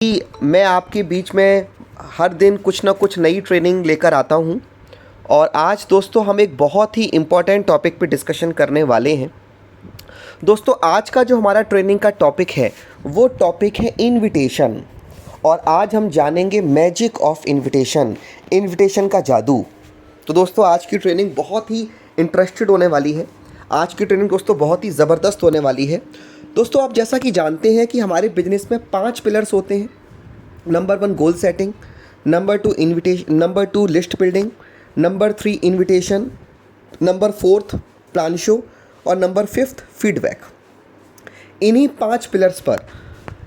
कि मैं आपके बीच में हर दिन कुछ ना कुछ नई ट्रेनिंग लेकर आता हूँ। और आज दोस्तों हम एक बहुत ही इम्पॉर्टेंट टॉपिक पे डिस्कशन करने वाले हैं। दोस्तों आज का जो हमारा ट्रेनिंग का टॉपिक है वो टॉपिक है इनविटेशन। और आज हम जानेंगे मैजिक ऑफ इनविटेशन, इनविटेशन का जादू। तो दोस्तों आज की ट्रेनिंग बहुत ही इंटरेस्टेड होने वाली है। आज की ट्रेनिंग दोस्तों बहुत ही ज़बरदस्त होने वाली है। दोस्तों आप जैसा कि जानते हैं कि हमारे बिजनेस में 5 पिलर्स होते हैं। Number 1 goal setting, number 2 invitation, number 2 list building, number 3 invitation, number 4 plan show और नंबर 5 फीडबैक। इन्हीं 5 पिलर्स पर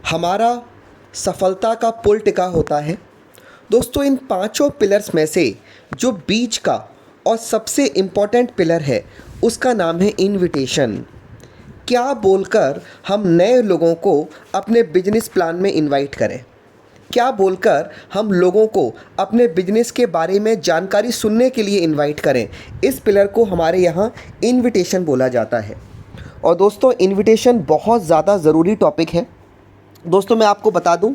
हमारा सफलता का पुल टिका होता है। दोस्तों इन पांचों पिलर्स में से जो बीच का और सबसे इम्पॉर्टेंट पिलर है उसका नाम है इनविटेशन। क्या बोलकर हम नए लोगों को अपने बिजनेस प्लान में इनवाइट करें, क्या बोलकर हम लोगों को अपने बिजनेस के बारे में जानकारी सुनने के लिए इनवाइट करें, इस पिलर को हमारे यहाँ इनविटेशन बोला जाता है। और दोस्तों इनविटेशन बहुत ज़्यादा ज़रूरी टॉपिक है। दोस्तों मैं आपको बता दूं,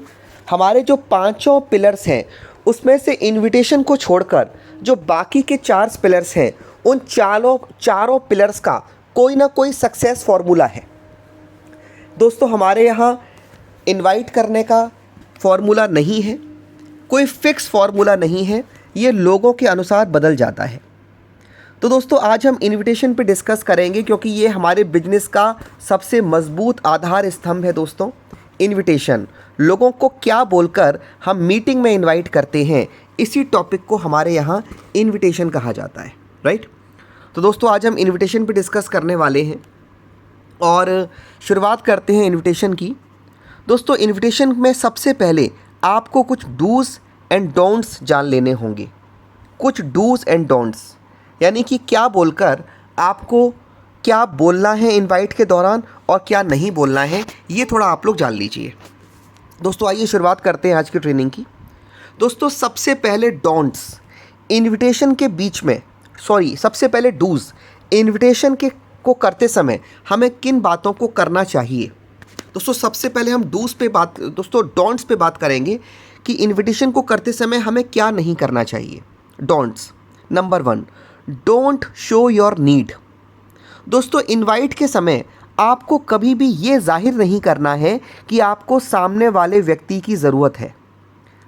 हमारे जो पांचों पिलर्स हैं उसमें से इनविटेशन को छोड़कर जो बाकी के 4 पिलर्स हैं उन चारों पिलर्स का कोई ना कोई सक्सेस फॉर्मूला है। दोस्तों हमारे यहाँ इनवाइट करने का फॉर्मूला नहीं है, कोई फिक्स फॉर्मूला नहीं है, ये लोगों के अनुसार बदल जाता है। तो दोस्तों आज हम इनविटेशन पे डिस्कस करेंगे क्योंकि ये हमारे बिजनेस का सबसे मजबूत आधार स्तंभ है। दोस्तों इनविटेशन, लोगों को क्या बोलकर हम मीटिंग में इनवाइट करते हैं, इसी टॉपिक को हमारे यहाँ इनविटेशन कहा जाता है, राइट। तो दोस्तों आज हम इनविटेशन पे डिस्कस करने वाले हैं और शुरुआत करते हैं इनविटेशन की। दोस्तों इनविटेशन में सबसे पहले आपको कुछ डूज़ एंड डोंट्स जान लेने होंगे। कुछ डूज़ एंड डोंट्स यानी कि क्या बोलकर आपको क्या बोलना है इनवाइट के दौरान और क्या नहीं बोलना है, ये थोड़ा आप लोग जान लीजिए। दोस्तों आइए शुरुआत करते हैं आज की ट्रेनिंग की। दोस्तों सबसे पहले डोंट्स इनविटेशन के बीच में, सबसे पहले डूज़ इनविटेशन के को करते समय हमें किन बातों को करना चाहिए। दोस्तों सबसे पहले हम डोंट्स पे बात करेंगे कि इनविटेशन को करते समय हमें क्या नहीं करना चाहिए। Don'ts number 1, don't show your need. दोस्तों इनवाइट के समय आपको कभी भी ये जाहिर नहीं करना है कि आपको सामने वाले व्यक्ति की ज़रूरत है।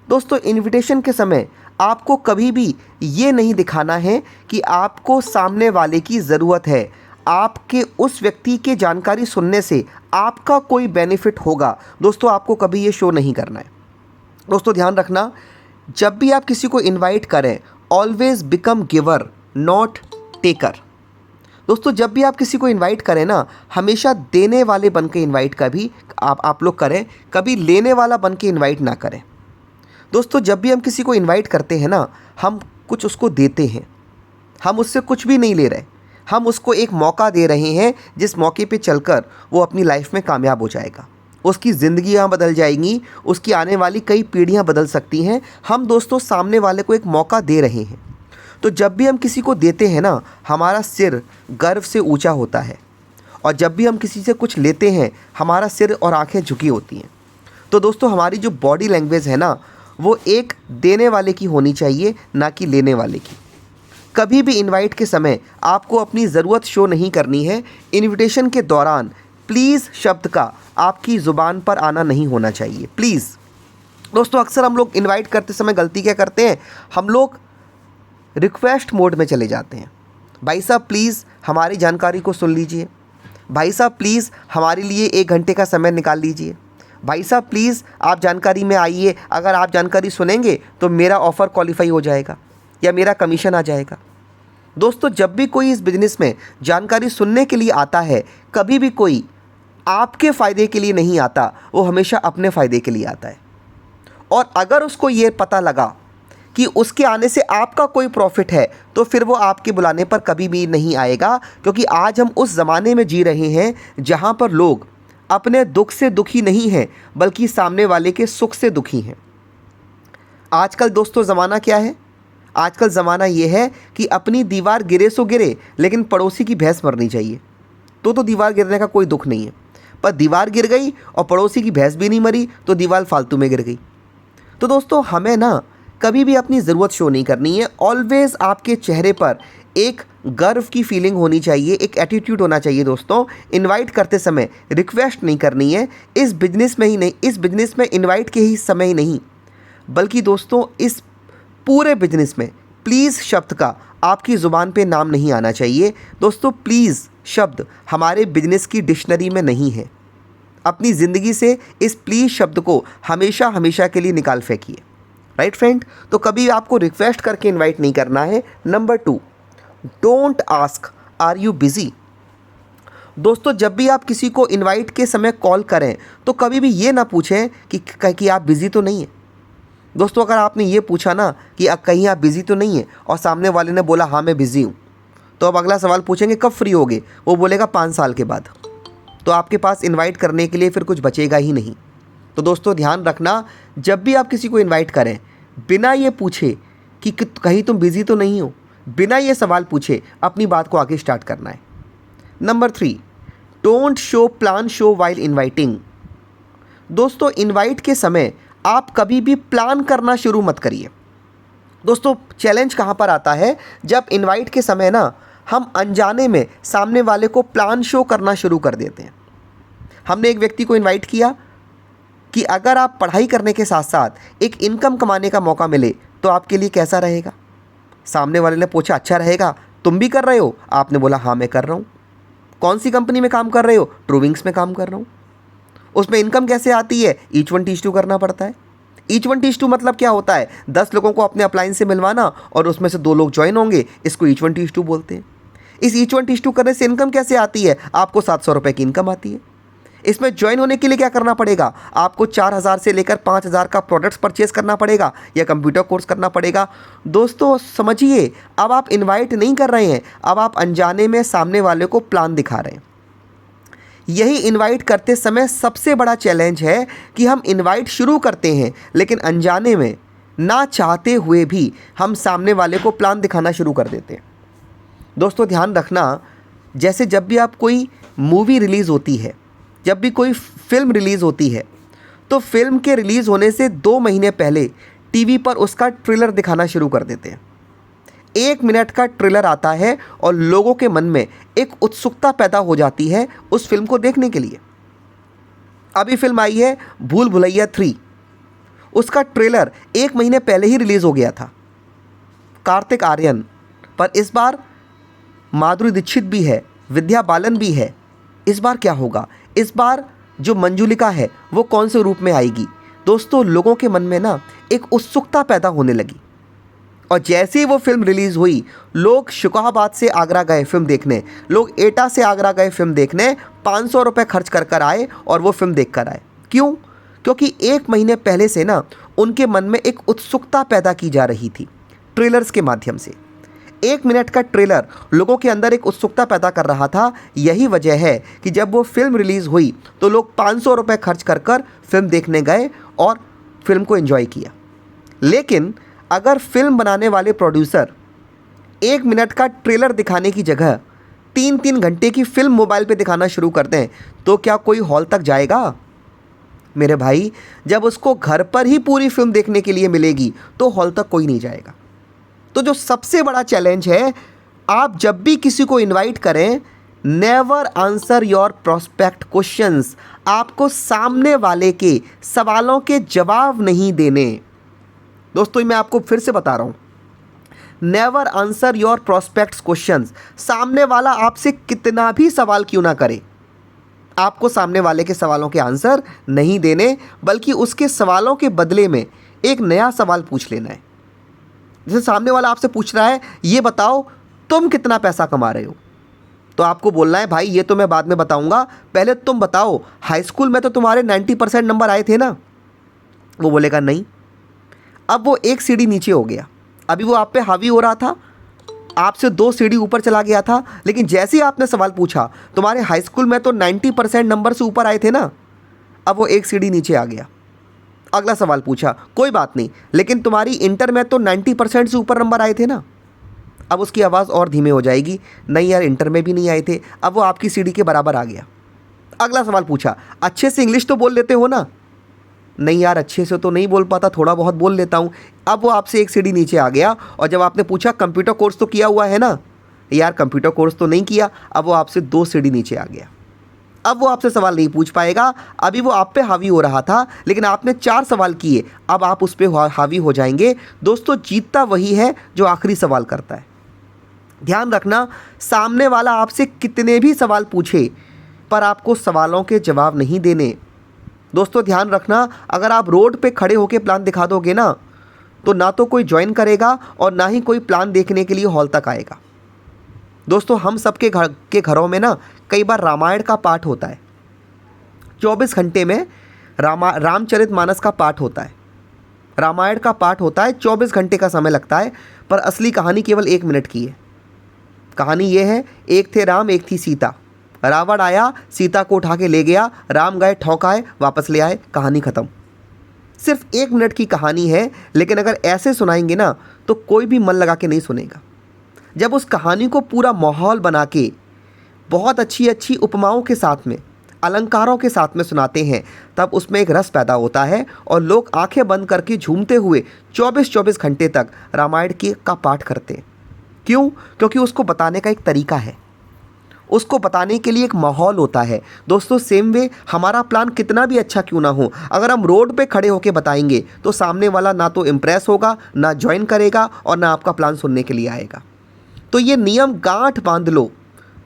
दोस्तों इनविटेशन के समय आपको कभी भी ये नहीं दिखाना है कि आपको सामने वाले की ज़रूरत है, आपके उस व्यक्ति के जानकारी सुनने से आपका कोई बेनिफिट होगा। दोस्तों आपको कभी ये शो नहीं करना है। दोस्तों ध्यान रखना, जब भी आप किसी को इनवाइट करें always become giver not taker. दोस्तों जब भी आप किसी को इनवाइट करें ना, हमेशा देने वाले बन के इन्वाइट कभी आप लोग करें, कभी लेने वाला बन के इन्वाइट ना करें। दोस्तों जब भी हम किसी को इनवाइट करते हैं ना, हम कुछ उसको देते हैं, हम उससे कुछ भी नहीं ले रहे, हम उसको एक मौका दे रहे हैं जिस मौके पे चलकर वो अपनी लाइफ में कामयाब हो जाएगा, उसकी ज़िंदगियाँ बदल जाएंगी, उसकी आने वाली कई पीढ़ियाँ बदल सकती हैं। हम दोस्तों सामने वाले को एक मौका दे रहे हैं। तो जब भी हम किसी को देते हैं ना, हमारा सिर गर्व से ऊंचा होता है, और जब भी हम किसी से कुछ लेते हैं हमारा सिर और आंखें झुकी होती हैं। तो दोस्तों हमारी जो बॉडी लैंग्वेज है ना, वो एक देने वाले की होनी चाहिए, ना कि लेने वाले की। कभी भी इनवाइट के समय आपको अपनी ज़रूरत शो नहीं करनी है। इनविटेशन के दौरान प्लीज़ शब्द का आपकी ज़ुबान पर आना नहीं होना चाहिए, प्लीज़। दोस्तों अक्सर हम लोग इनवाइट करते समय गलती क्या करते हैं, हम लोग रिक्वेस्ट मोड में चले जाते हैं। भाई साहब प्लीज़ हमारी जानकारी को सुन लीजिए, भाई साहब प्लीज़ हमारे लिए 1 घंटे का समय निकाल लीजिए, भाई साहब प्लीज़ आप जानकारी में आइए, अगर आप जानकारी सुनेंगे तो मेरा ऑफ़र क्वालिफाई हो जाएगा या मेरा कमीशन आ जाएगा। दोस्तों जब भी कोई इस बिज़नेस में जानकारी सुनने के लिए आता है, कभी भी कोई आपके फ़ायदे के लिए नहीं आता, वो हमेशा अपने फ़ायदे के लिए आता है। और अगर उसको ये पता लगा कि उसके आने से आपका कोई प्रॉफिट है, तो फिर वो आपके बुलाने पर कभी भी नहीं आएगा। क्योंकि आज हम उस ज़माने में जी रहे हैं जहाँ पर लोग अपने दुख से दुखी नहीं हैं, बल्कि सामने वाले के सुख से दुखी हैं। आजकल दोस्तों ज़माना क्या है, आजकल ज़माना ये है कि अपनी दीवार गिरे सो गिरे, लेकिन पड़ोसी की भैंस मरनी चाहिए। तो दीवार गिरने का कोई दुख नहीं है, पर दीवार गिर गई और पड़ोसी की भैंस भी नहीं मरी तो दीवार फालतू में गिर गई। तो दोस्तों हमें ना कभी भी अपनी ज़रूरत शो नहीं करनी है। ऑलवेज़ आपके चेहरे पर एक गर्व की फीलिंग होनी चाहिए, एक एटीट्यूड होना चाहिए। दोस्तों इनवाइट करते समय रिक्वेस्ट नहीं करनी है। इस बिजनेस में ही नहीं, इस बिजनेस में इनवाइट के ही समय ही नहीं, बल्कि दोस्तों इस पूरे बिजनेस में प्लीज़ शब्द का आपकी ज़ुबान पे नाम नहीं आना चाहिए। दोस्तों प्लीज़ शब्द हमारे बिजनेस की डिक्शनरी में नहीं है। अपनी ज़िंदगी से इस प्लीज़ शब्द को हमेशा हमेशा के लिए निकाल फेंकिए। Right friend? तो कभी आपको रिक्वेस्ट करके इनवाइट नहीं करना है। Number 2, don't ask are you busy. दोस्तों जब भी आप किसी को इनवाइट के समय कॉल करें तो कभी भी ये ना पूछें कि आप बिज़ी तो नहीं हैं। दोस्तों अगर आपने ये पूछा ना कि कहीं आप बिज़ी तो नहीं हैं और सामने वाले ने बोला हाँ मैं बिज़ी हूँ, तो अब अगला सवाल पूछेंगे कब फ्री होगे, वो बोलेगा 5 साल के बाद। तो आपके पास इनवाइट करने के लिए फिर कुछ बचेगा ही नहीं। तो दोस्तों ध्यान रखना, जब भी आप किसी को इनवाइट करें बिना ये पूछे कि कहीं तुम बिज़ी तो नहीं हो, बिना ये सवाल पूछे अपनी बात को आगे स्टार्ट करना है। Number 3, don't show plan show while inviting. दोस्तों इनवाइट के समय आप कभी भी प्लान करना शुरू मत करिए। दोस्तों चैलेंज कहाँ पर आता है, जब इनवाइट के समय ना हम अनजाने में सामने वाले को प्लान शो करना शुरू कर देते हैं। हमने एक व्यक्ति को इनवाइट किया कि अगर आप पढ़ाई करने के साथ साथ एक इनकम कमाने का मौका मिले तो आपके लिए कैसा रहेगा। सामने वाले ने पूछा अच्छा रहेगा, तुम भी कर रहे हो? आपने बोला हाँ मैं कर रहा हूँ। कौन सी कंपनी में काम कर रहे हो? ट्रूविंग्स में काम कर रहा हूँ। उसमें इनकम कैसे आती है? ईच 1 टीच 2 करना पड़ता है। ईच 1 टीच 2 मतलब क्या होता है? 10 लोगों को अपने अपलाइन से मिलवाना और उसमें से 2 लोग ज्वाइन होंगे, इसको ईच 1 टीच 2 बोलते हैं। इस ईच 1 टीच 2 करने से इनकम कैसे आती है? आपको 700 रुपये की इनकम आती है। इसमें ज्वाइन होने के लिए क्या करना पड़ेगा? आपको 4000 से लेकर 5000 का प्रोडक्ट्स परचेज करना पड़ेगा या कंप्यूटर कोर्स करना पड़ेगा। दोस्तों समझिए, अब आप इनवाइट नहीं कर रहे हैं, अब आप अनजाने में सामने वाले को प्लान दिखा रहे हैं। यही इनवाइट करते समय सबसे बड़ा चैलेंज है कि हम इनवाइट शुरू करते हैं लेकिन अनजाने में ना चाहते हुए भी हम सामने वाले को प्लान दिखाना शुरू कर देते हैं। दोस्तों ध्यान रखना, जैसे जब भी आप कोई मूवी रिलीज़ होती है, जब भी कोई फिल्म रिलीज़ होती है, तो फिल्म के रिलीज़ होने से 2 महीने पहले टीवी पर उसका ट्रेलर दिखाना शुरू कर देते हैं। 1 मिनट का ट्रेलर आता है और लोगों के मन में एक उत्सुकता पैदा हो जाती है उस फिल्म को देखने के लिए। अभी फिल्म आई है भूल भुलैया 3, उसका ट्रेलर 1 महीने पहले ही रिलीज़ हो गया था, कार्तिक आर्यन, पर इस बार माधुरी दीक्षित भी है, विद्या बालन भी है। इस बार क्या होगा? इस बार जो मंजुलिका है वो कौन से रूप में आएगी? दोस्तों लोगों के मन में ना एक उत्सुकता पैदा होने लगी और जैसे ही वो फिल्म रिलीज़ हुई, लोग शुकाबाद से आगरा गए फिल्म देखने, लोग एटा से आगरा गए फिल्म देखने, 500 रुपये खर्च कर कर आए और वो फिल्म देख कर आए। क्यों? क्योंकि 1 महीने पहले से ना उनके मन में एक उत्सुकता पैदा की जा रही थी ट्रेलर्स के माध्यम से। 1 मिनट का ट्रेलर लोगों के अंदर एक उत्सुकता पैदा कर रहा था। यही वजह है कि जब वो फिल्म रिलीज़ हुई तो लोग 500 रुपये खर्च कर कर फिल्म देखने गए और फिल्म को एंजॉय किया। लेकिन अगर फिल्म बनाने वाले प्रोड्यूसर 1 मिनट का ट्रेलर दिखाने की जगह 3-3 घंटे की फिल्म मोबाइल पे दिखाना शुरू कर दें तो क्या कोई हॉल तक जाएगा? मेरे भाई, जब उसको घर पर ही पूरी फिल्म देखने के लिए मिलेगी तो हॉल तक कोई नहीं जाएगा। तो जो सबसे बड़ा चैलेंज है, आप जब भी किसी को इनवाइट करें, never answer your prospect questions. आपको सामने वाले के सवालों के जवाब नहीं देने। दोस्तों मैं आपको फिर से बता रहा हूँ, never answer your prospects questions. सामने वाला आपसे कितना भी सवाल क्यों ना करे, आपको सामने वाले के सवालों के आंसर नहीं देने, बल्कि उसके सवालों के बदले में एक नया सवाल पूछ लेना है। जैसे सामने वाला आपसे पूछ रहा है, ये बताओ तुम कितना पैसा कमा रहे हो, तो आपको बोलना है भाई ये तो मैं बाद में बताऊंगा, पहले तुम बताओ हाई स्कूल में तो तुम्हारे 90% नंबर आए थे ना। वो बोलेगा नहीं। अब वो 1 सीढ़ी नीचे हो गया, अभी वो आप पे हावी हो रहा था, आपसे 2 सीढ़ी ऊपर चला गया था, लेकिन जैसे ही आपने सवाल पूछा तुम्हारे हाई स्कूल में तो 90% नंबर से ऊपर आए थे ना, अब वो 1 सीढ़ी नीचे आ गया। अगला सवाल पूछा, कोई बात नहीं, लेकिन तुम्हारी इंटर में तो 90% से ऊपर नंबर आए थे ना। अब उसकी आवाज़ और धीमे हो जाएगी, नहीं यार इंटर में भी नहीं आए थे। अब वो आपकी सीढ़ी के बराबर आ गया। अगला सवाल पूछा, अच्छे से इंग्लिश तो बोल लेते हो ना? नहीं यार, अच्छे से तो नहीं बोल पाता, थोड़ा बहुत बोल लेता हूँ। अब वो आपसे एक सीढ़ी नीचे आ गया। और जब आपने पूछा कंप्यूटर कोर्स तो किया हुआ है ना? यार कंप्यूटर कोर्स तो नहीं किया। अब वो आपसे 2 सीढ़ी नीचे आ गया। अब वो आपसे सवाल नहीं पूछ पाएगा। अभी वो आप पे हावी हो रहा था, लेकिन आपने 4 सवाल किए, अब आप उस पर हावी हो जाएंगे। दोस्तों, जीतता वही है जो आखिरी सवाल करता है। ध्यान रखना, सामने वाला आपसे कितने भी सवाल पूछे, पर आपको सवालों के जवाब नहीं देने। दोस्तों ध्यान रखना, अगर आप रोड पे खड़े होकर प्लान दिखा दोगे ना, तो ना तो कोई ज्वाइन करेगा और ना ही कोई प्लान देखने के लिए हॉल तक आएगा। दोस्तों, हम सबके घरों में ना कई बार रामायण का पाठ होता है। 24 घंटे में रामचरितमानस का पाठ होता है, रामायण का पाठ होता है। 24 घंटे का समय लगता है, पर असली कहानी केवल 1 मिनट की है। कहानी ये है, एक थे राम, एक थी सीता। रावण आया, सीता को उठा के ले गया, राम गए, ठौकाए, वापस ले आए, कहानी ख़त्म। सिर्फ 1 मिनट की कहानी है, लेकिन अगर ऐसे सुनाएंगे ना तो कोई भी मन लगा के नहीं सुनेगा। जब उस कहानी को पूरा माहौल बना के बहुत अच्छी अच्छी उपमाओं के साथ में, अलंकारों के साथ में सुनाते हैं, तब उसमें एक रस पैदा होता है और लोग आंखें बंद करके झूमते हुए 24-24 घंटे तक रामायण का पाठ करते हैं। क्यों? क्योंकि उसको बताने का एक तरीका है, उसको बताने के लिए एक माहौल होता है। दोस्तों, सेम वे हमारा प्लान कितना भी अच्छा क्यों ना हो, अगर हम रोड पे खड़े होकर बताएंगे तो सामने वाला ना तो इम्प्रेस होगा, ना ज्वाइन करेगा और ना आपका प्लान सुनने के लिए आएगा। तो ये नियम गांठ बांध लो,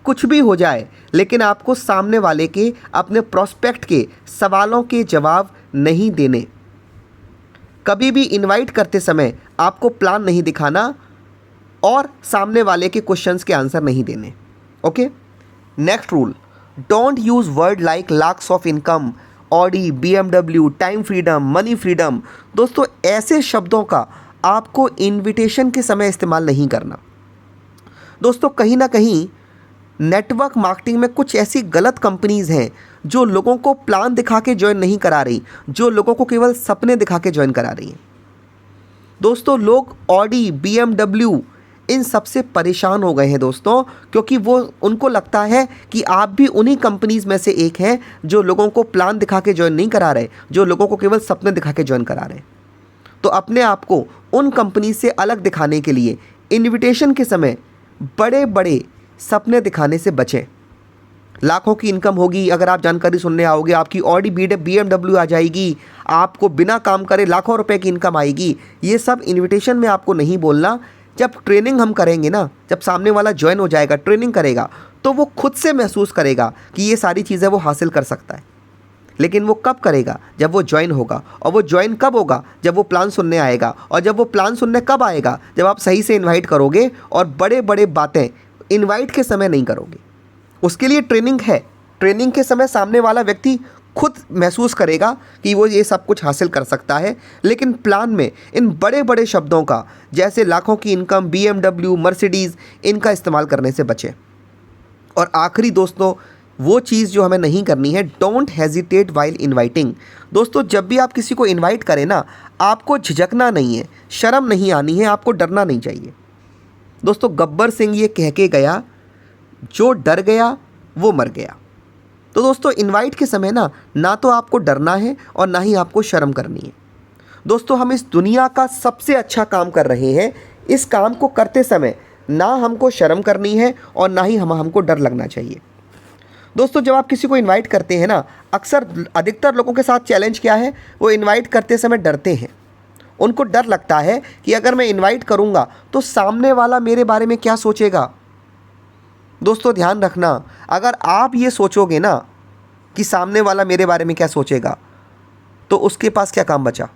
कुछ भी हो जाए, लेकिन आपको सामने वाले के, अपने प्रोस्पेक्ट के सवालों के जवाब नहीं देने। कभी भी इनवाइट करते समय आपको प्लान नहीं दिखाना और सामने वाले के क्वेश्चंस के आंसर नहीं देने। Okay, next rule, don't use word like lakhs of income, Audi, BMW, time freedom, money freedom. दोस्तों, ऐसे शब्दों का आपको इनविटेशन के समय इस्तेमाल नहीं करना। दोस्तों, कहीं ना कहीं नेटवर्क मार्केटिंग में कुछ ऐसी गलत कंपनीज़ हैं जो लोगों को प्लान दिखा के ज्वाइन नहीं करा रही, जो लोगों को केवल सपने दिखा के ज्वाइन करा रही हैं। दोस्तों, लोग ऑडी, BMW इन सब से परेशान हो गए हैं दोस्तों, क्योंकि वो उनको लगता है कि आप भी उन्हीं कंपनीज़ में से एक हैं जो लोगों को प्लान दिखा के ज्वाइन नहीं करा रहे, जो लोगों को केवल सपने दिखा के ज्वाइन करा रहे। तो अपने आप को उन कंपनी से अलग दिखाने के लिए इनविटेशन के समय बड़े बड़े सपने दिखाने से बचें। लाखों की इनकम होगी अगर आप जानकारी सुनने आओगे, आपकी ऑडी, BMW आ जाएगी, आपको बिना काम करे लाखों रुपए की इनकम आएगी। ये सब इनविटेशन में आपको नहीं बोलना। जब ट्रेनिंग हम करेंगे ना, जब सामने वाला ज्वाइन हो जाएगा, ट्रेनिंग करेगा, तो वो खुद से महसूस करेगा कि ये सारी चीज़ें वो हासिल कर सकता है। लेकिन वो कब करेगा? जब वो ज्वाइन होगा। और वो ज्वाइन कब होगा? जब वो प्लान सुनने आएगा। और जब वो प्लान सुनने कब आएगा? जब आप सही से इन्वाइट करोगे और बड़े बड़े बातें इन्वाइट के समय नहीं करोगे। उसके लिए ट्रेनिंग है। ट्रेनिंग के समय सामने वाला व्यक्ति खुद महसूस करेगा कि वो ये सब कुछ हासिल कर सकता है। लेकिन प्लान में इन बड़े बड़े शब्दों का, जैसे लाखों की इनकम, BMW, मर्सिडीज़, इनका इस्तेमाल करने से बचें। और आखिरी दोस्तों, वो चीज़ जो हमें नहीं करनी है, डोंट हेजिटेट वाइल इनवाइटिंग। दोस्तों, जब भी आप किसी को इनवाइट करें ना, आपको झिझकना नहीं है, शर्म नहीं आनी है, आपको डरना नहीं चाहिए। दोस्तों, गब्बर सिंह ये कह के गया, जो डर गया वो मर गया। तो दोस्तों, इनवाइट के समय ना तो आपको डरना है और ना ही आपको शर्म करनी है। दोस्तों, हम इस दुनिया का सबसे अच्छा काम कर रहे हैं। इस काम को करते समय ना हमको शर्म करनी है और ना ही हमको डर लगना चाहिए। दोस्तों, जब आप किसी को इनवाइट करते हैं ना, अक्सर अधिकतर लोगों के साथ चैलेंज क्या है, वो इनवाइट करते समय डरते हैं। उनको डर लगता है कि अगर मैं इनवाइट करूंगा तो सामने वाला मेरे बारे में क्या सोचेगा। दोस्तों, ध्यान रखना, अगर आप ये सोचोगे ना कि सामने वाला मेरे बारे में क्या सोचेगा, तो उसके पास क्या काम बचा।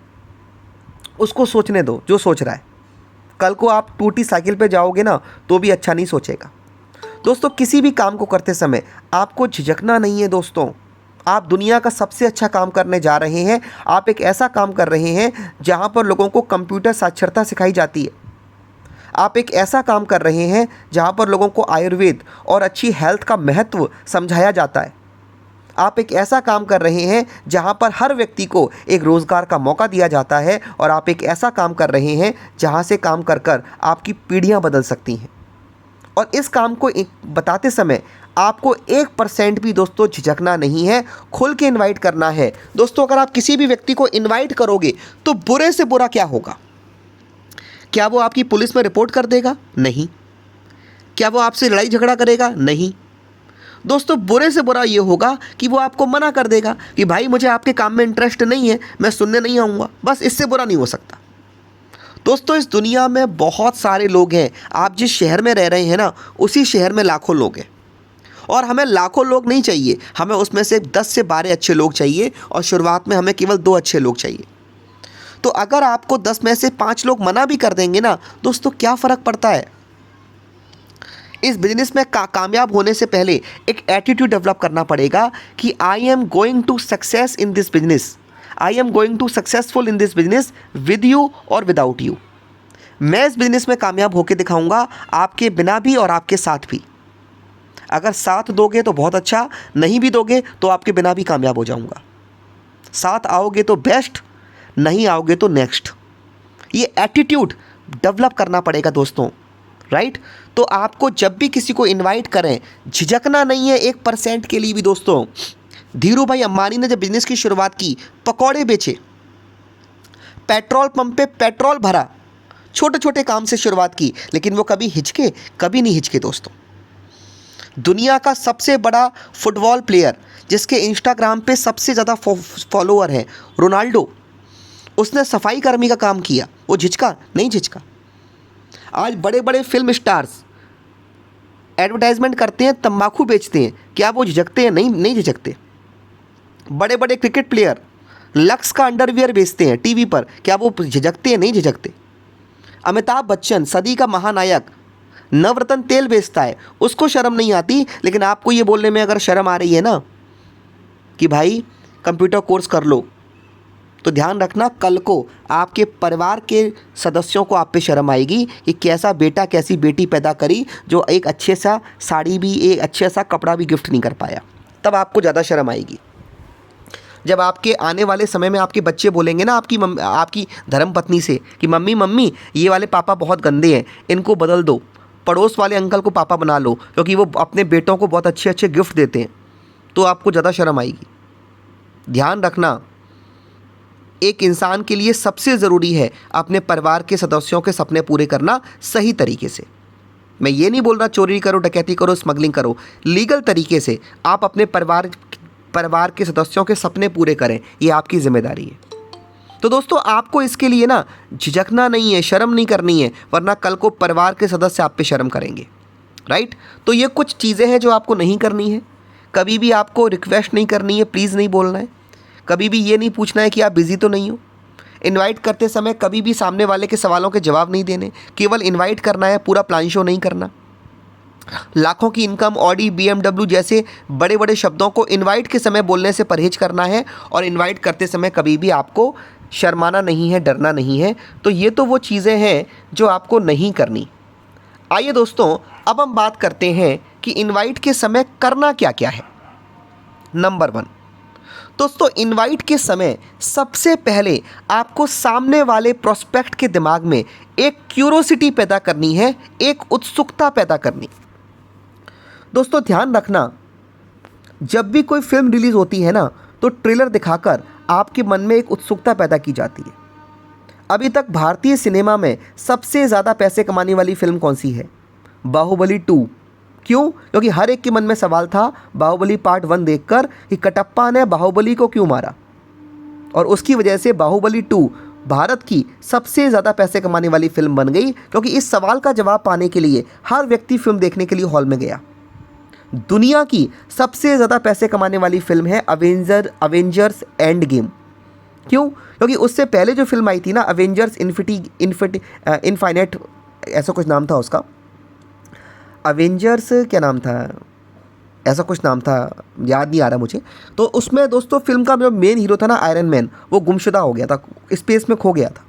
उसको सोचने दो जो सोच रहा है। कल को आप टूटी साइकिल पे जाओगे ना, तो भी अच्छा नहीं सोचेगा। दोस्तों, किसी भी काम को करते समय आपको झिझकना नहीं है। दोस्तों, आप दुनिया का सबसे अच्छा काम करने जा रहे हैं। आप एक ऐसा काम कर रहे हैं जहां पर लोगों को कंप्यूटर साक्षरता सिखाई जाती है। आप एक ऐसा काम कर रहे हैं जहां पर लोगों को आयुर्वेद और अच्छी हेल्थ का महत्व समझाया जाता है। आप एक ऐसा काम कर रहे हैं जहां पर हर व्यक्ति को एक रोज़गार का मौका दिया जाता है। और आप एक ऐसा काम कर रहे हैं जहां से काम कर कर आपकी पीढ़ियां बदल सकती हैं। और इस काम को बताते समय आपको 1% भी दोस्तों झिझकना नहीं है, खुल के इनवाइट करना है। दोस्तों अगर आप किसी भी व्यक्ति को इनवाइट करोगे तो बुरे से बुरा क्या होगा? क्या वो आपकी पुलिस में रिपोर्ट कर देगा? नहीं। क्या वो आपसे लड़ाई झगड़ा करेगा? नहीं। दोस्तों बुरे से बुरा ये होगा कि वो आपको मना कर देगा कि भाई मुझे आपके काम में इंटरेस्ट नहीं है, मैं सुनने नहीं आऊँगा। बस इससे बुरा नहीं हो सकता। दोस्तों इस दुनिया में बहुत सारे लोग हैं, आप जिस शहर में रह रहे हैं ना, उसी शहर में लाखों लोग हैं। और हमें लाखों लोग नहीं चाहिए, हमें उसमें से 10 से 12 अच्छे लोग चाहिए, और शुरुआत में हमें केवल 2 अच्छे लोग चाहिए। तो अगर आपको 10 में से 5 लोग मना भी कर देंगे ना दोस्तों, क्या फ़र्क पड़ता है? इस बिजनेस में कामयाब होने से पहले एक एटीट्यूड डेवलप करना पड़ेगा कि I am going to success in this business, I am going to successful in this business with you और विदाउट यू। मैं इस बिजनेस में कामयाब होकर दिखाऊंगा, आपके बिना भी और आपके साथ भी। अगर साथ दोगे तो बहुत अच्छा, नहीं भी दोगे तो आपके बिना भी कामयाब हो जाऊंगा। साथ आओगे तो बेस्ट, नहीं आओगे तो नेक्स्ट। ये एटीट्यूड डेवलप करना पड़ेगा दोस्तों, राइट? तो आपको जब भी किसी को इनवाइट करें, झिझकना नहीं है 1% के लिए भी। दोस्तों धीरू भाई अंबानी ने जब बिजनेस की शुरुआत की, पकौड़े बेचे, पेट्रोल पंप पे पेट्रोल भरा, छोटे छोटे काम से शुरुआत की, लेकिन वो कभी हिचके? कभी नहीं हिचके दोस्तों। दुनिया का सबसे बड़ा फुटबॉल प्लेयर, जिसके इंस्टाग्राम पे सबसे ज़्यादा फॉलोअर हैं, रोनाल्डो, उसने सफाई कर्मी का काम किया। वो झिझका? नहीं झिझका। आज बड़े बड़े फिल्म स्टार्स एडवर्टाइजमेंट करते हैं, तंबाकू बेचते हैं, क्या वो झिझकते हैं? नहीं, नहीं झिझकते। बड़े बड़े क्रिकेट प्लेयर लक्स का अंडरवियर बेचते हैं टीवी पर, क्या वो झिझकते हैं? नहीं झिझकते। अमिताभ बच्चन सदी का महानायक नवरत्न तेल बेचता है, उसको शर्म नहीं आती, लेकिन आपको ये बोलने में अगर शर्म आ रही है ना कि भाई कंप्यूटर कोर्स कर लो, तो ध्यान रखना कल को आपके परिवार के सदस्यों को आप पे शर्म आएगी कि कैसा बेटा कैसी बेटी पैदा करी जो एक अच्छे सा साड़ी भी, एक अच्छे सा कपड़ा भी गिफ्ट नहीं कर पाया। तब आपको ज़्यादा शर्म आएगी। जब आपके आने वाले समय में आपके बच्चे बोलेंगे ना आपकी धर्मपत्नी से कि मम्मी मम्मी ये वाले पापा बहुत गंदे हैं, इनको बदल दो, पड़ोस वाले अंकल को पापा बना लो क्योंकि वो अपने बेटों को बहुत अच्छे अच्छे गिफ्ट देते हैं, तो आपको ज़्यादा शर्म आएगी। ध्यान रखना, एक इंसान के लिए सबसे ज़रूरी है अपने परिवार के सदस्यों के सपने पूरे करना सही तरीके से। मैं ये नहीं बोल रहा चोरी करो, डकैती करो, स्मगलिंग करो, लीगल तरीके से आप अपने परिवार के सदस्यों के सपने पूरे करें, ये आपकी जिम्मेदारी है। तो दोस्तों आपको इसके लिए ना झिझकना नहीं है, शर्म नहीं करनी है, वरना कल को परिवार के सदस्य आप पे शर्म करेंगे, राइट? तो ये कुछ चीज़ें हैं जो आपको नहीं करनी है। कभी भी आपको रिक्वेस्ट नहीं करनी है, प्लीज़ नहीं बोलना है। कभी भी ये नहीं पूछना है कि आप बिज़ी तो नहीं हो। इनवाइट करते समय कभी भी सामने वाले के सवालों के जवाब नहीं देने, केवल इनवाइट करना है, पूरा प्लान शो नहीं करना। लाखों की इनकम, ऑडी, BMW जैसे बड़े बड़े शब्दों को इनवाइट के समय बोलने से परहेज करना है, और इनवाइट करते समय कभी भी आपको शर्माना नहीं है, डरना नहीं है। तो ये तो वो चीज़ें हैं जो आपको नहीं करनी। आइए दोस्तों अब हम बात करते हैं कि इनवाइट के समय करना क्या क्या है। नंबर 1 दोस्तों, इनवाइट के समय सबसे पहले आपको सामने वाले प्रोस्पेक्ट के दिमाग में एक क्यूरोसिटी पैदा करनी है, एक उत्सुकता पैदा करनी। दोस्तों ध्यान रखना, जब भी कोई फिल्म रिलीज़ होती है ना, तो ट्रेलर दिखाकर आपके मन में एक उत्सुकता पैदा की जाती है। अभी तक भारतीय सिनेमा में सबसे ज़्यादा पैसे कमाने वाली फिल्म कौन सी है? बाहुबली 2। क्यों? क्योंकि हर एक के मन में सवाल था बाहुबली पार्ट 1 देखकर कि कटप्पा ने बाहुबली को क्यों मारा, और उसकी वजह से बाहुबली 2 भारत की सबसे ज़्यादा पैसे कमाने वाली फिल्म बन गई, क्योंकि इस सवाल का जवाब पाने के लिए हर व्यक्ति फिल्म देखने के लिए हॉल में गया। दुनिया की सबसे ज़्यादा पैसे कमाने वाली फिल्म है अवेंजर्स एंड गेम। क्यों? क्योंकि उससे पहले जो फिल्म आई थी ना, अवेंजर्स इनफाइनाइट, ऐसा कुछ नाम था उसका, अवेंजर्स क्या नाम था, ऐसा कुछ नाम था, याद नहीं आ रहा मुझे। तो उसमें दोस्तों फिल्म का जो मेन हीरो था ना, आयरन मैन, वो गुमशुदा हो गया था, स्पेस में खो गया था।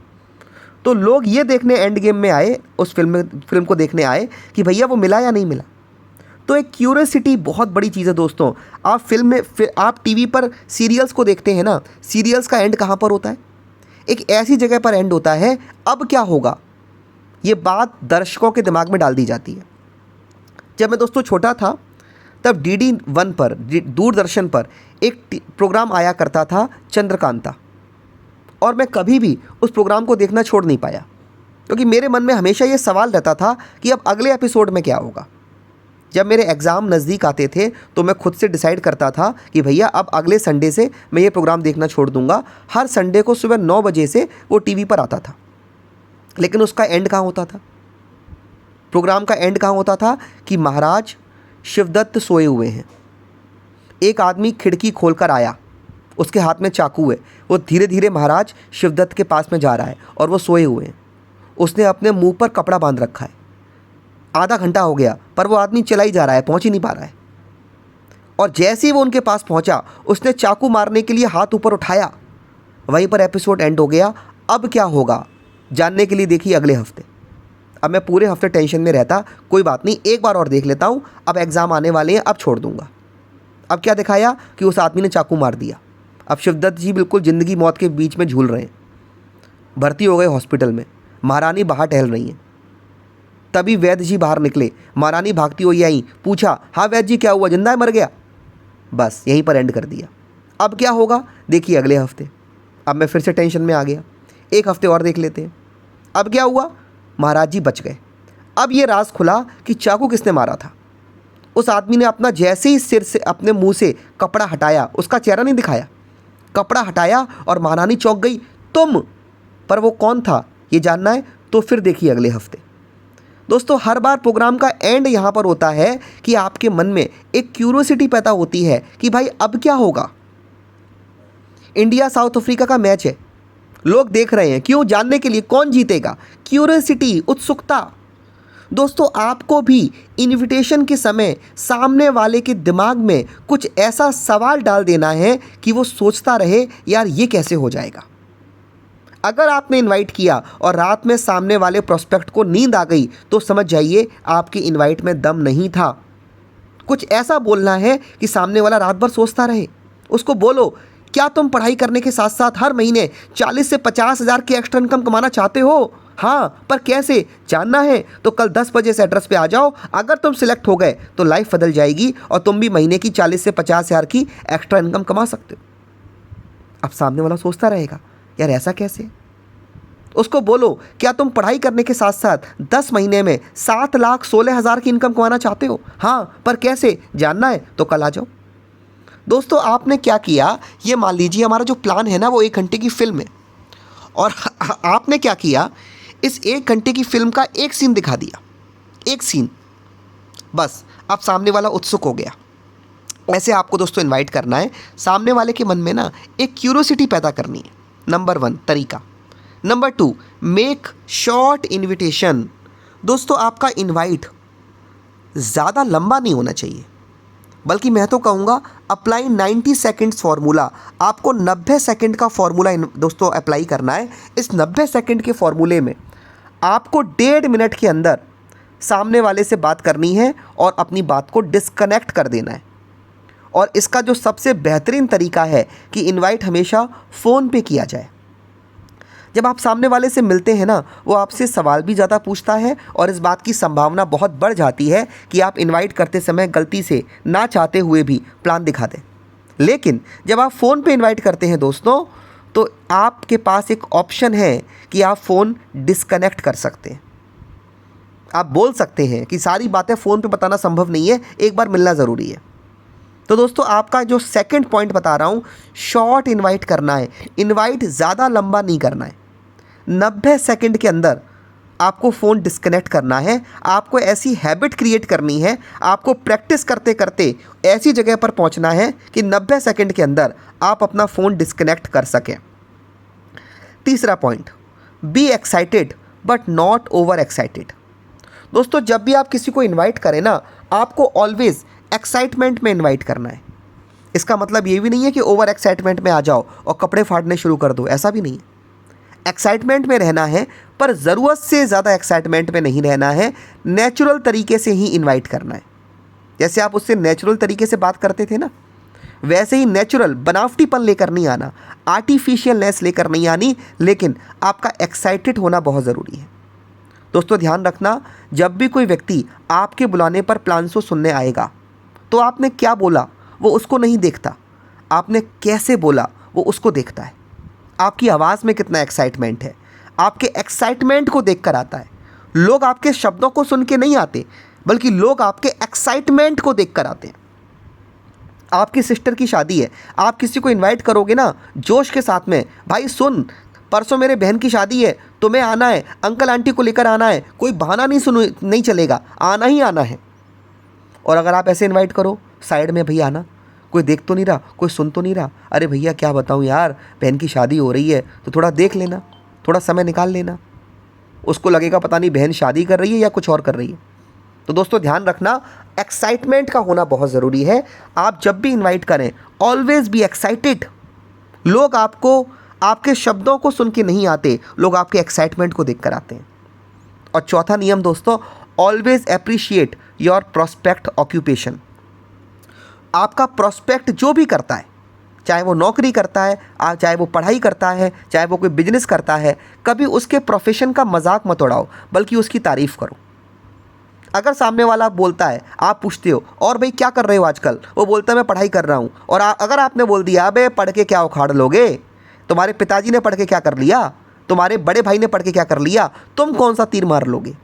तो लोग ये देखने एंड गेम में आए, उस फिल्म को देखने आए कि भैया वो मिला या नहीं मिला। तो एक क्यूरियोसिटी बहुत बड़ी चीज़ है दोस्तों। आप टीवी पर सीरियल्स को देखते हैं ना, सीरियल्स का एंड कहाँ पर होता है? एक ऐसी जगह पर एंड होता है, अब क्या होगा, ये बात दर्शकों के दिमाग में डाल दी जाती है। जब मैं दोस्तों छोटा था, तब DD1 पर, दूरदर्शन पर एक प्रोग्राम आया करता था चंद्रकांता, और मैं कभी भी उस प्रोग्राम को देखना छोड़ नहीं पाया, क्योंकि मेरे मन में हमेशा ये सवाल रहता था कि अब अगले एपिसोड में क्या होगा। जब मेरे एग्ज़ाम नज़दीक आते थे तो मैं खुद से डिसाइड करता था कि भैया अब अगले संडे से मैं ये प्रोग्राम देखना छोड़ दूंगा। हर संडे को सुबह 9 बजे से वो टीवी पर आता था, लेकिन उसका एंड कहाँ होता था? प्रोग्राम का एंड कहाँ होता था कि महाराज शिवदत्त सोए हुए हैं, एक आदमी खिड़की खोलकर आया, उसके हाथ में चाकू है, वो धीरे धीरे महाराज शिवदत्त के पास में जा रहा है और वो सोए हुए हैं। उसने अपने मुंह पर कपड़ा बांध रखा है। आधा घंटा हो गया पर वो आदमी चला ही जा रहा है, पहुंच ही नहीं पा रहा है। और जैसे ही वो उनके पास पहुंचा, उसने चाकू मारने के लिए हाथ ऊपर उठाया। वहीं पर एपिसोड एंड हो गया। अब क्या होगा जानने के लिए देखिए अगले हफ्ते। अब मैं पूरे हफ्ते टेंशन में रहता, कोई बात नहीं, एक बार और देख लेता हूँ, अब एग्ज़ाम आने वाले हैं, अब छोड़ दूंगा। अब क्या दिखाया कि उस आदमी ने चाकू मार दिया। अब शिवदत्त जी बिल्कुल ज़िंदगी मौत के बीच में झूल रहे हैं, भर्ती हो गए हॉस्पिटल में। महारानी बाहर टहल रही हैं। तभी वैद्य जी बाहर निकले। महारानी भागती हुई आई, पूछा, हाँ वैद्य जी क्या हुआ, जिंदा है, मर गया? बस यहीं पर एंड कर दिया। अब क्या होगा देखिए अगले हफ्ते। अब मैं फिर से टेंशन में आ गया, एक हफ्ते और देख लेते हैं। अब क्या हुआ, महाराज जी बच गए। अब ये राज खुला कि चाकू किसने मारा था। उस आदमी ने अपना जैसे ही सिर से, अपने मुंह से कपड़ा हटाया, उसका चेहरा नहीं दिखाया, कपड़ा हटाया और महारानी चौंक गई, तुम। पर वो कौन था ये जानना है तो फिर देखिए अगले हफ्ते। दोस्तों, हर बार प्रोग्राम का एंड यहाँ पर होता है कि आपके मन में एक क्यूरियोसिटी पैदा होती है कि भाई अब क्या होगा। इंडिया साउथ अफ्रीका का मैच है, लोग देख रहे हैं, क्यों? जानने के लिए कौन जीतेगा, क्यूरियोसिटी, उत्सुकता। दोस्तों, आपको भी इनविटेशन के समय सामने वाले के दिमाग में कुछ ऐसा सवाल डाल देना है कि वो सोचता रहे, यार ये कैसे हो जाएगा। अगर आपने इनवाइट किया और रात में सामने वाले प्रोस्पेक्ट को नींद आ गई तो समझ जाइए आपकी इनवाइट में दम नहीं था। कुछ ऐसा बोलना है कि सामने वाला रात भर सोचता रहे। उसको बोलो, क्या तुम पढ़ाई करने के साथ साथ हर महीने 40 से 50 हज़ार की एक्स्ट्रा इनकम कमाना चाहते हो? हाँ, पर कैसे जानना है तो कल 10 बजे से एड्रेस पे आ जाओ। अगर तुम सिलेक्ट हो गए तो लाइफ बदल जाएगी और तुम भी महीने की 40 से 50 हज़ार की एक्स्ट्रा इनकम कमा सकते हो। अब सामने वाला सोचता रहेगा, यार ऐसा कैसे। उसको बोलो, क्या तुम पढ़ाई करने के साथ साथ 10 महीने में 7,16,000 की इनकम कमाना चाहते हो? हाँ, पर कैसे जानना है तो कल आ जाओ। दोस्तों, आपने क्या किया, ये मान लीजिए हमारा जो प्लान है ना वो 1 घंटे की फिल्म है, और आपने क्या किया, इस 1 घंटे की फिल्म का एक सीन दिखा दिया, एक सीन बस। अब सामने वाला उत्सुक हो गया। ऐसे आपको दोस्तों इनवाइट करना है, सामने वाले के मन में ना एक क्यूरियोसिटी पैदा करनी है। नंबर 1 तरीका। Number 2, make short invitation. दोस्तों, आपका इनवाइट ज़्यादा लंबा नहीं होना चाहिए, बल्कि मैं तो कहूँगा अप्लाई 90 सेकेंड्स फार्मूला। आपको 90 सेकेंड का फार्मूला दोस्तों अप्लाई करना है। इस 90 सेकेंड के फार्मूले में आपको 1.5 मिनट के अंदर सामने वाले से बात करनी है और अपनी बात को डिस्कनेक्ट कर देना है। और इसका जो सबसे बेहतरीन तरीका है कि इनवाइट हमेशा फ़ोन पे किया जाए। जब आप सामने वाले से मिलते हैं ना, वो आपसे सवाल भी ज़्यादा पूछता है और इस बात की संभावना बहुत बढ़ जाती है कि आप इनवाइट करते समय गलती से ना चाहते हुए भी प्लान दिखा दें। लेकिन जब आप फ़ोन पे इनवाइट करते हैं दोस्तों, तो आपके पास एक ऑप्शन है कि आप फ़ोन डिस्कनेक्ट कर सकते हैं। आप बोल सकते हैं कि सारी बातें फ़ोन पे बताना संभव नहीं है, एक बार मिलना ज़रूरी है। तो दोस्तों, आपका जो सेकंड पॉइंट बता रहा हूँ, शॉर्ट इनवाइट करना है। इनवाइट ज़्यादा लंबा नहीं करना है। 90 सेकंड के अंदर आपको फ़ोन डिस्कनेक्ट करना है। आपको ऐसी हैबिट क्रिएट करनी है, आपको प्रैक्टिस करते करते ऐसी जगह पर पहुंचना है कि 90 सेकंड के अंदर आप अपना फ़ोन डिस्कनेक्ट कर सकें। तीसरा point, be excited but not over excited. दोस्तों, जब भी आप किसी को इनवाइट करें ना, आपको ऑलवेज़ एक्साइटमेंट में इनवाइट करना है। इसका मतलब ये भी नहीं है कि ओवर एक्साइटमेंट में आ जाओ और कपड़े फाड़ने शुरू कर दो, ऐसा भी नहीं है। एक्साइटमेंट में रहना है, पर ज़रूरत से ज़्यादा एक्साइटमेंट में नहीं रहना है। नेचुरल तरीके से ही इनवाइट करना है। जैसे आप उससे नेचुरल तरीके से बात करते थे ना, वैसे ही नेचुरल, बनावटीपन लेकर नहीं आना, आर्टिफिशियलनेस लेकर नहीं आनी, लेकिन आपका एक्साइटेड होना बहुत ज़रूरी है। दोस्तों, ध्यान रखना, जब भी कोई व्यक्ति आपके बुलाने पर प्लान शो सुनने आएगा तो आपने क्या बोला वो उसको नहीं देखता, आपने कैसे बोला वो उसको देखता है। आपकी आवाज़ में कितना एक्साइटमेंट है, आपके एक्साइटमेंट को देखकर आता है। लोग आपके शब्दों को सुन के नहीं आते, बल्कि लोग आपके एक्साइटमेंट को देखकर आते हैं। आपकी सिस्टर की शादी है, आप किसी को इनवाइट करोगे ना जोश के साथ में, भाई सुन परसों मेरे बहन की शादी है, तुम्हें आना है, अंकल आंटी को लेकर आना है, कोई बहाना नहीं चलेगा, आना ही आना है। और अगर आप ऐसे इनवाइट करो साइड में, भैया आना, कोई देख तो नहीं रहा, कोई सुन तो नहीं रहा, अरे भैया क्या बताऊँ यार, बहन की शादी हो रही है तो थोड़ा देख लेना, थोड़ा समय निकाल लेना। उसको लगेगा पता नहीं बहन शादी कर रही है या कुछ और कर रही है। तो दोस्तों ध्यान रखना, एक्साइटमेंट का होना बहुत ज़रूरी है। आप जब भी इनवाइट करें ऑलवेज बी एक्साइटेड। लोग आपको आपके शब्दों को सुन के नहीं आते, लोग आपके एक्साइटमेंट को देख कर आते हैं। और चौथा नियम दोस्तों, always appreciate your prospect occupation. आपका प्रोस्पेक्ट जो भी करता है, चाहे वो नौकरी करता है, चाहे वो पढ़ाई करता है, चाहे वो कोई बिजनेस करता है, कभी उसके प्रोफेशन का मजाक मत उड़ाओ, बल्कि उसकी तारीफ़ करो। अगर सामने वाला बोलता है, आप पूछते हो और भाई क्या कर रहे हो आजकल, वो बोलता है मैं पढ़ाई कर रहा हूँ, और अगर आपने बोल दिया अबे पढ़ के क्या उखाड़ लोगे, तुम्हारे पिताजी ने पढ़ के क्या कर लिया, तुम्हारे बड़े भाई ने पढ़ के क्या कर लिया, तुम कौन सा तीर मार लोगे।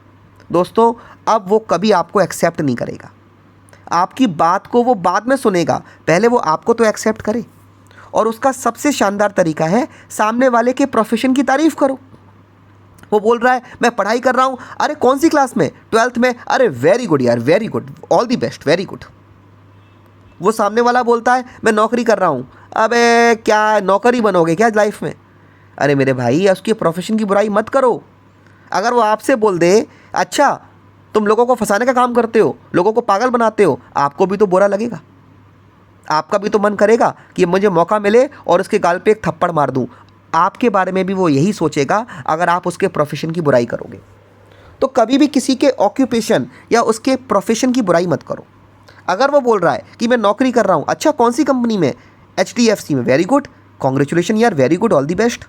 दोस्तों अब वो कभी आपको एक्सेप्ट नहीं करेगा, आपकी बात को वो बाद में सुनेगा, पहले वो आपको तो एक्सेप्ट करे। और उसका सबसे शानदार तरीका है सामने वाले के प्रोफेशन की तारीफ़ करो। वो बोल रहा है मैं पढ़ाई कर रहा हूँ, अरे कौन सी क्लास में, 12th में, अरे वेरी गुड यार, very good, all the best, very good. वो सामने वाला बोलता है मैं नौकरी कर रहा हूँ, अबे क्या नौकरी बनोगे क्या लाइफ में, अरे मेरे भाई उसके प्रोफेशन की बुराई मत करो। अगर वो आपसे बोल दे अच्छा तुम लोगों को फंसाने का काम करते हो, लोगों को पागल बनाते हो, आपको भी तो बुरा लगेगा, आपका भी तो मन करेगा कि मुझे मौका मिले और उसके गाल पे एक थप्पड़ मार दूं। आपके बारे में भी वो यही सोचेगा अगर आप उसके प्रोफेशन की बुराई करोगे। तो कभी भी किसी के ऑक्यूपेशन या उसके प्रोफेशन की बुराई मत करो। अगर वो बोल रहा है कि मैं नौकरी कर रहा हूँ, अच्छा कौन सी कंपनी में, HDFC में, वेरी गुड, कॉन्ग्रेचुलेशन यार, very good, all the best.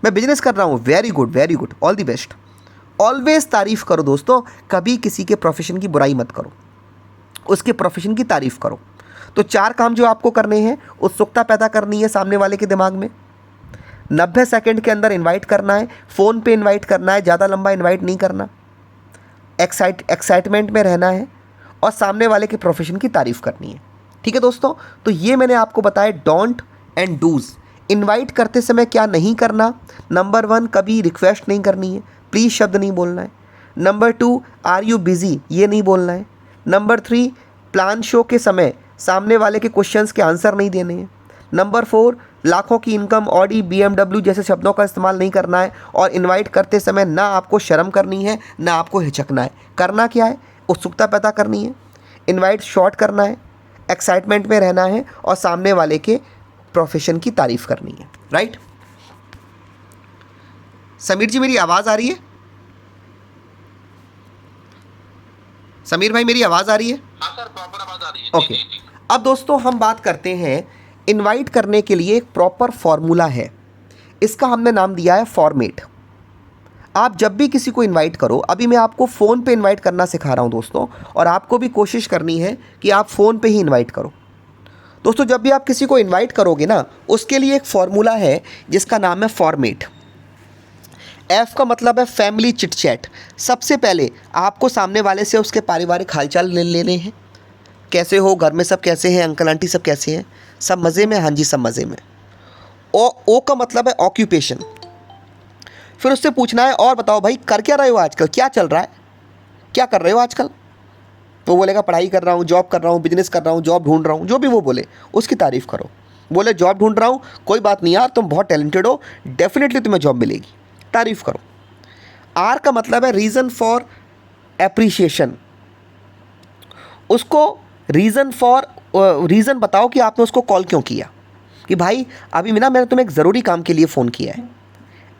मैं बिजनेस कर रहा हूँ, very good, all the best. Always तारीफ़ करो दोस्तों, कभी किसी के प्रोफेशन की बुराई मत करो, उसके प्रोफेशन की तारीफ़ करो। तो 4 काम जो आपको करने हैं, उत्सुकता पैदा करनी है सामने वाले के दिमाग में, 90 सेकंड के अंदर इनवाइट करना है, फ़ोन पे इनवाइट करना है, ज़्यादा लंबा इनवाइट नहीं करना, एक्साइटमेंट में रहना है, और सामने वाले के प्रोफेशन की तारीफ़ करनी है। ठीक है दोस्तों, तो ये मैंने आपको बताया डोंट एंड डूज़। इनवाइट करते समय क्या नहीं करना, नंबर 1 कभी रिक्वेस्ट नहीं करनी है, प्लीज़ शब्द नहीं बोलना है। नंबर 2 आर यू बिज़ी, ये नहीं बोलना है। नंबर 3 प्लान शो के समय सामने वाले के क्वेश्चंस के आंसर नहीं देने हैं। नंबर 4 लाखों की इनकम, ऑडी, BMW जैसे शब्दों का इस्तेमाल नहीं करना है। और इनवाइट करते समय ना आपको शर्म करनी है, ना आपको हिचकना है। करना क्या है, उत्सुकता पैदा करनी है, इनवाइट शॉर्ट करना है, एक्साइटमेंट में रहना है, और सामने वाले के प्रोफेशन की तारीफ़ करनी है। राइट समीर जी, मेरी आवाज़ आ रही है? समीर भाई मेरी आवाज़ आ रही है? हाँ सर, प्रॉपर आवाज़ आ रही है। ओके, अब दोस्तों हम बात करते हैं इनवाइट करने के लिए एक प्रॉपर फॉर्मूला है, इसका हमने नाम दिया है फॉर्मेट। आप जब भी किसी को इनवाइट करो, अभी मैं आपको फ़ोन पे इनवाइट करना सिखा रहा हूं दोस्तों, और आपको भी कोशिश करनी है कि आप फ़ोन पे ही इनवाइट करो। दोस्तों जब भी आप किसी को इनवाइट करोगे ना, उसके लिए एक फॉर्मूला है जिसका नाम है फॉर्मेट। F का मतलब है फैमिली चिट चैट। सबसे पहले आपको सामने वाले से उसके पारिवारिक हालचाल लेने हैं, कैसे हो, घर में सब कैसे हैं, अंकल आंटी सब कैसे हैं, सब मज़े में, हाँ जी सब मज़े में। ओ का मतलब है ऑक्यूपेशन। फिर उससे पूछना है और बताओ भाई कर क्या रहे हो आजकल, क्या चल रहा है, क्या कर रहे हो आजकल। वो बोलेगा पढ़ाई कर रहा हूँ, जॉब कर रहा हूँ, बिजनेस कर रहा हूँ, जॉब ढूंढ रहा हूँ, जो भी वो बोले उसकी तारीफ़ करो। बोले जॉब ढूंढ रहा हूँ, कोई बात नहीं यार, तुम बहुत टैलेंटेड हो, डेफिनेटली तुम्हें जॉब मिलेगी, तारीफ़ करो। आर का मतलब है रीज़न फॉर एप्रिशिएशन। उसको रीज़न बताओ कि आपने उसको कॉल क्यों किया, कि भाई अभी मैंने तुम्हें एक ज़रूरी काम के लिए फ़ोन किया है।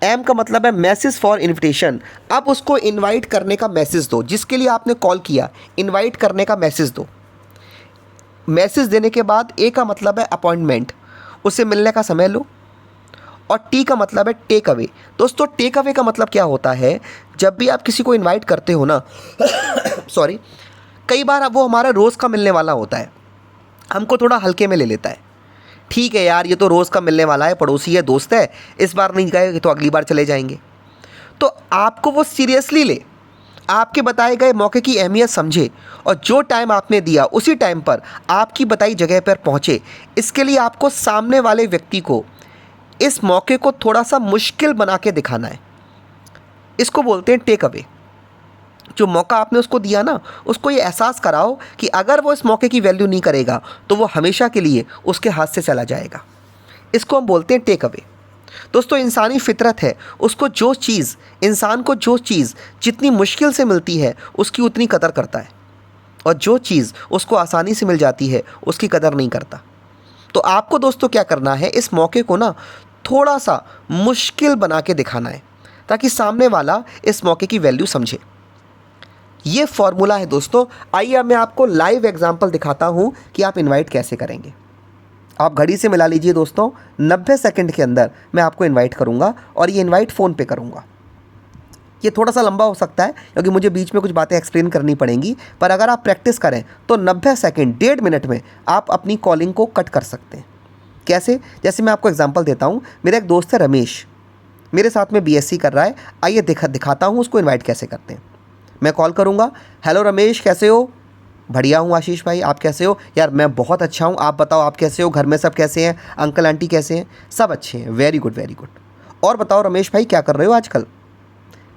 एम का मतलब है मैसेज फॉर इन्विटेशन। अब उसको इनवाइट करने का मैसेज दो, जिसके लिए आपने कॉल किया, इनवाइट करने का मैसेज दो। मैसेज देने के बाद ए का मतलब है अपॉइंटमेंट, उससे मिलने का समय लो। और टी का मतलब है टेक अवे। दोस्तों टेक अवे का मतलब क्या होता है, जब भी आप किसी को इनवाइट करते हो ना सॉरी, कई बार वो हमारा रोज़ का मिलने वाला होता है, हमको थोड़ा हल्के में ले लेता है। ठीक है यार, ये तो रोज़ का मिलने वाला है, पड़ोसी है, दोस्त है, इस बार नहीं गए तो अगली बार चले जाएंगे। तो आपको वो सीरियसली ले, आपके बताए गए मौके की अहमियत समझे और जो टाइम आपने दिया उसी टाइम पर आपकी बताई जगह पर पहुँचे। इसके लिए आपको सामने वाले व्यक्ति को इस मौके को थोड़ा सा मुश्किल बना के दिखाना है। इसको बोलते हैं टेक अवे। जो मौका आपने उसको दिया ना, उसको ये एहसास कराओ कि अगर वो इस मौके की वैल्यू नहीं करेगा तो वो हमेशा के लिए उसके हाथ से चला जाएगा। इसको हम बोलते हैं टेक अवे। दोस्तों, इंसानी फितरत है, उसको जो चीज़, इंसान को जो चीज़ जितनी मुश्किल से मिलती है उसकी उतनी कदर करता है, और जो चीज़ उसको आसानी से मिल जाती है उसकी कदर नहीं करता। तो आपको दोस्तों क्या करना है, इस मौके को ना थोड़ा सा मुश्किल बना के दिखाना है ताकि सामने वाला इस मौके की वैल्यू समझे। ये फॉर्मूला है दोस्तों। आइए अब मैं आपको लाइव एग्जांपल दिखाता हूँ कि आप इनवाइट कैसे करेंगे। आप घड़ी से मिला लीजिए दोस्तों, 90 सेकंड के अंदर मैं आपको इनवाइट करूँगा और ये इनवाइट फ़ोन पे करूँगा। ये थोड़ा सा लंबा हो सकता है क्योंकि मुझे बीच में कुछ बातें एक्सप्लेन करनी पड़ेंगी, पर अगर आप प्रैक्टिस करें तो 90 सेकंड, 1.5 मिनट में आप अपनी कॉलिंग को कट कर सकते हैं। कैसे? जैसे मैं आपको एग्जांपल देता हूँ। मेरा एक दोस्त है रमेश, मेरे साथ में बीएससी कर रहा है। आइए दिखाता हूँ उसको इनवाइट कैसे करते हैं। मैं कॉल करूँगा, हेलो रमेश, कैसे हो? बढ़िया हूँ आशीष भाई, आप कैसे हो? यार मैं बहुत अच्छा हूँ, आप बताओ आप कैसे हो? घर में सब कैसे हैं? अंकल आंटी कैसे हैं? सब अच्छे हैं, वेरी गुड वेरी गुड। और बताओ रमेश भाई, क्या कर रहे हो आजकल?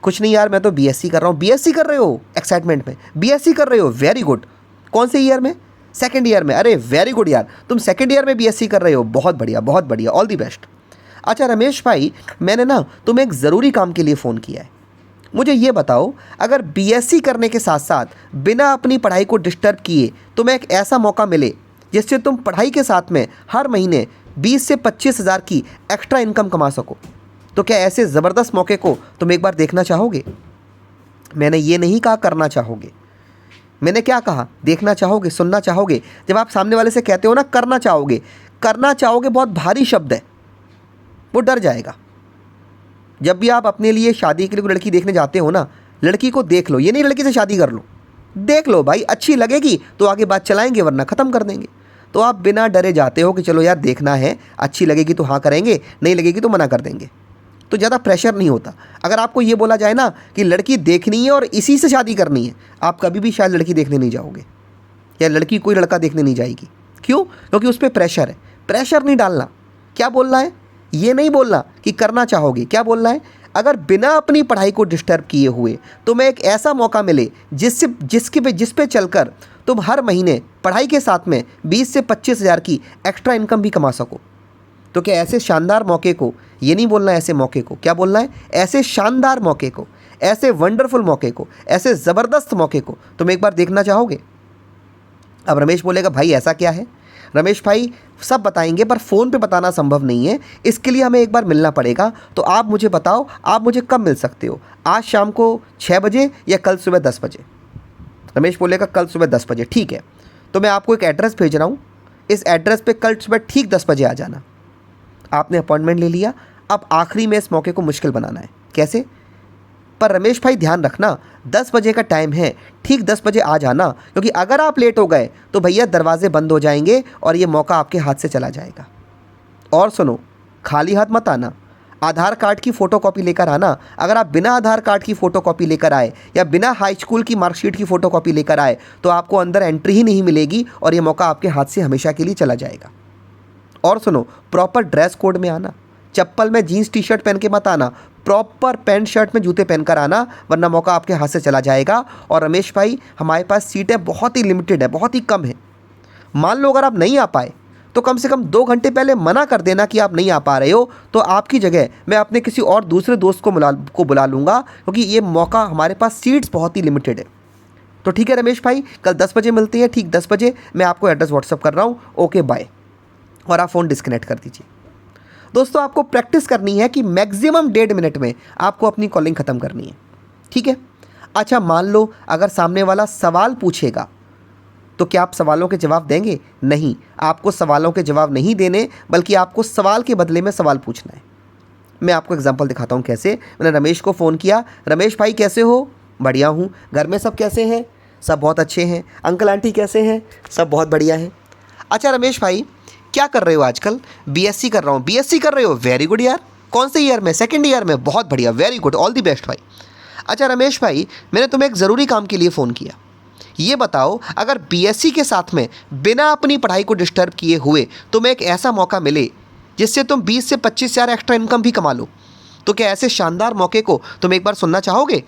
कुछ नहीं यार, मैं तो बीएससी कर रहा हूँ। बीएससी कर रहे हो? एक्साइटमेंट में बीएससी कर रहे हो, वेरी गुड। कौन से ईयर में? सेकेंड ईयर में। अरे वेरी गुड यार, तुम सेकेंड ईयर में बीएससी कर रहे हो, बहुत बढ़िया, ऑल दी बेस्ट। अच्छा रमेश भाई, मैंने ना तुम्हें एक ज़रूरी काम के लिए फ़ोन किया है। मुझे ये बताओ, अगर बीएससी करने के साथ साथ बिना अपनी पढ़ाई को डिस्टर्ब किए तुम्हें एक ऐसा मौका मिले जिससे तुम पढ़ाई के साथ में हर महीने 20 से 25 हज़ार की एक्स्ट्रा इनकम कमा सको, तो क्या ऐसे ज़बरदस्त मौके को तुम एक बार देखना चाहोगे? मैंने ये नहीं कहा करना चाहोगे, मैंने क्या कहा? देखना चाहोगे, सुनना चाहोगे। जब आप सामने वाले से कहते हो ना करना चाहोगे बहुत भारी शब्द है, वो डर जाएगा। जब भी आप अपने लिए शादी के लिए कोई लड़की देखने जाते हो ना, लड़की को देख लो, ये नहीं लड़की से शादी कर लो, देख लो भाई, अच्छी लगेगी तो आगे बात चलाएंगे वरना ख़त्म कर देंगे। तो आप बिना डरे जाते हो कि चलो यार देखना है, अच्छी लगेगी तो हाँ करेंगे, नहीं लगेगी तो मना कर देंगे। तो ज़्यादा प्रेशर नहीं होता। अगर आपको ये बोला जाए ना कि लड़की देखनी है और इसी से शादी करनी है, आप कभी भी शायद लड़की देखने नहीं जाओगे, या लड़की कोई लड़का देखने नहीं जाएगी। क्यों? क्योंकि उस पर प्रेशर है। प्रेशर नहीं डालना। क्या बोलना है? ये नहीं बोलना कि करना चाहोगे, क्या बोलना है? अगर बिना अपनी पढ़ाई को डिस्टर्ब किए हुए तुम्हें एक ऐसा मौका मिले जिस पे चलकर तुम हर महीने पढ़ाई के साथ में 20 से 25 हज़ार की एक्स्ट्रा इनकम भी कमा सको, तो क्या ऐसे शानदार मौके को, ये नहीं बोलना ऐसे मौके को, क्या बोलना है? ऐसे शानदार मौके को, ऐसे वंडरफुल मौके को, ऐसे ज़बरदस्त मौके को तुम एक बार देखना चाहोगे? अब रमेश बोलेगा भाई ऐसा क्या है? रमेश भाई सब बताएंगे पर फ़ोन पे बताना संभव नहीं है, इसके लिए हमें एक बार मिलना पड़ेगा। तो आप मुझे बताओ, आप मुझे कब मिल सकते हो? आज शाम को 6 बजे या कल सुबह 10 बजे? रमेश बोलेगा कल सुबह 10 बजे। ठीक है, तो मैं आपको एक एड्रेस भेज रहा हूँ, इस एड्रेस पे कल सुबह ठीक 10 बजे आ जाना। आपने अपॉइंटमेंट ले लिया। अब आखिरी में इस मौके को मुश्किल बनाना है। कैसे? पर रमेश भाई ध्यान रखना, 10 बजे का टाइम है, ठीक 10 बजे आ जाना, क्योंकि अगर आप लेट हो गए तो भैया दरवाजे बंद हो जाएंगे और ये मौका आपके हाथ से चला जाएगा। और सुनो, खाली हाथ मत आना, आधार कार्ड की फ़ोटोकॉपी लेकर आना। अगर आप बिना आधार कार्ड की फ़ोटोकॉपी लेकर आए या बिना हाई स्कूल की मार्कशीट की फ़ोटोकॉपी लेकर आए तो आपको अंदर एंट्री ही नहीं मिलेगी और ये मौका आपके हाथ से हमेशा के लिए चला जाएगा। और सुनो, प्रॉपर ड्रेस कोड में आना, चप्पल में जीन्स टी शर्ट पहन के मत आना, प्रॉपर पैंट शर्ट में जूते पहनकर आना, वरना मौका आपके हाथ से चला जाएगा। और रमेश भाई हमारे पास सीटें बहुत ही लिमिटेड है, बहुत ही कम है। मान लो अगर आप नहीं आ पाए तो कम से कम 2 घंटे पहले मना कर देना कि आप नहीं आ पा रहे हो, तो आपकी जगह मैं अपने किसी और दूसरे दोस्त को बुला लूँगा, क्योंकि ये मौका हमारे पास सीट्स बहुत ही लिमिटेड है। तो ठीक है रमेश भाई, कल 10 बजे मिलते हैं, ठीक 10 बजे। मैं आपको एड्रेस व्हाट्सअप कर रहा हूँ, ओके बाय। और आप फ़ोन डिस्कनेक्ट कर दीजिए। दोस्तों, आपको प्रैक्टिस करनी है कि मैक्सिमम 1.5 मिनट में आपको अपनी कॉलिंग ख़त्म करनी है, ठीक है? अच्छा, मान लो अगर सामने वाला सवाल पूछेगा तो क्या आप सवालों के जवाब देंगे? नहीं, आपको सवालों के जवाब नहीं देने, बल्कि आपको सवाल के बदले में सवाल पूछना है। मैं आपको एग्जांपल दिखाता हूँ कैसे। मैंने रमेश को फ़ोन किया, रमेश भाई कैसे हो? बढ़िया हूँ। घर में सब कैसे हैं? सब बहुत अच्छे हैं। अंकल आंटी कैसे हैं? सब बहुत बढ़िया हैं। अच्छा रमेश भाई, क्या कर रहे हो आजकल? बीएससी कर रहा हूँ। बीएससी कर रहे हो? वेरी गुड यार। कौन से ईयर में? सेकंड ईयर में। बहुत बढ़िया, very good, all the best भाई। अच्छा रमेश भाई, मैंने तुम्हें एक ज़रूरी काम के लिए फ़ोन किया। ये बताओ, अगर बीएससी के साथ में बिना अपनी पढ़ाई को डिस्टर्ब किए हुए तुम्हें एक ऐसा मौका मिले जिससे तुम 20 से 25 हज़ार एक्स्ट्रा इनकम भी कमा लो, तो क्या ऐसे शानदार मौके को तुम एक बार सुनना चाहोगे?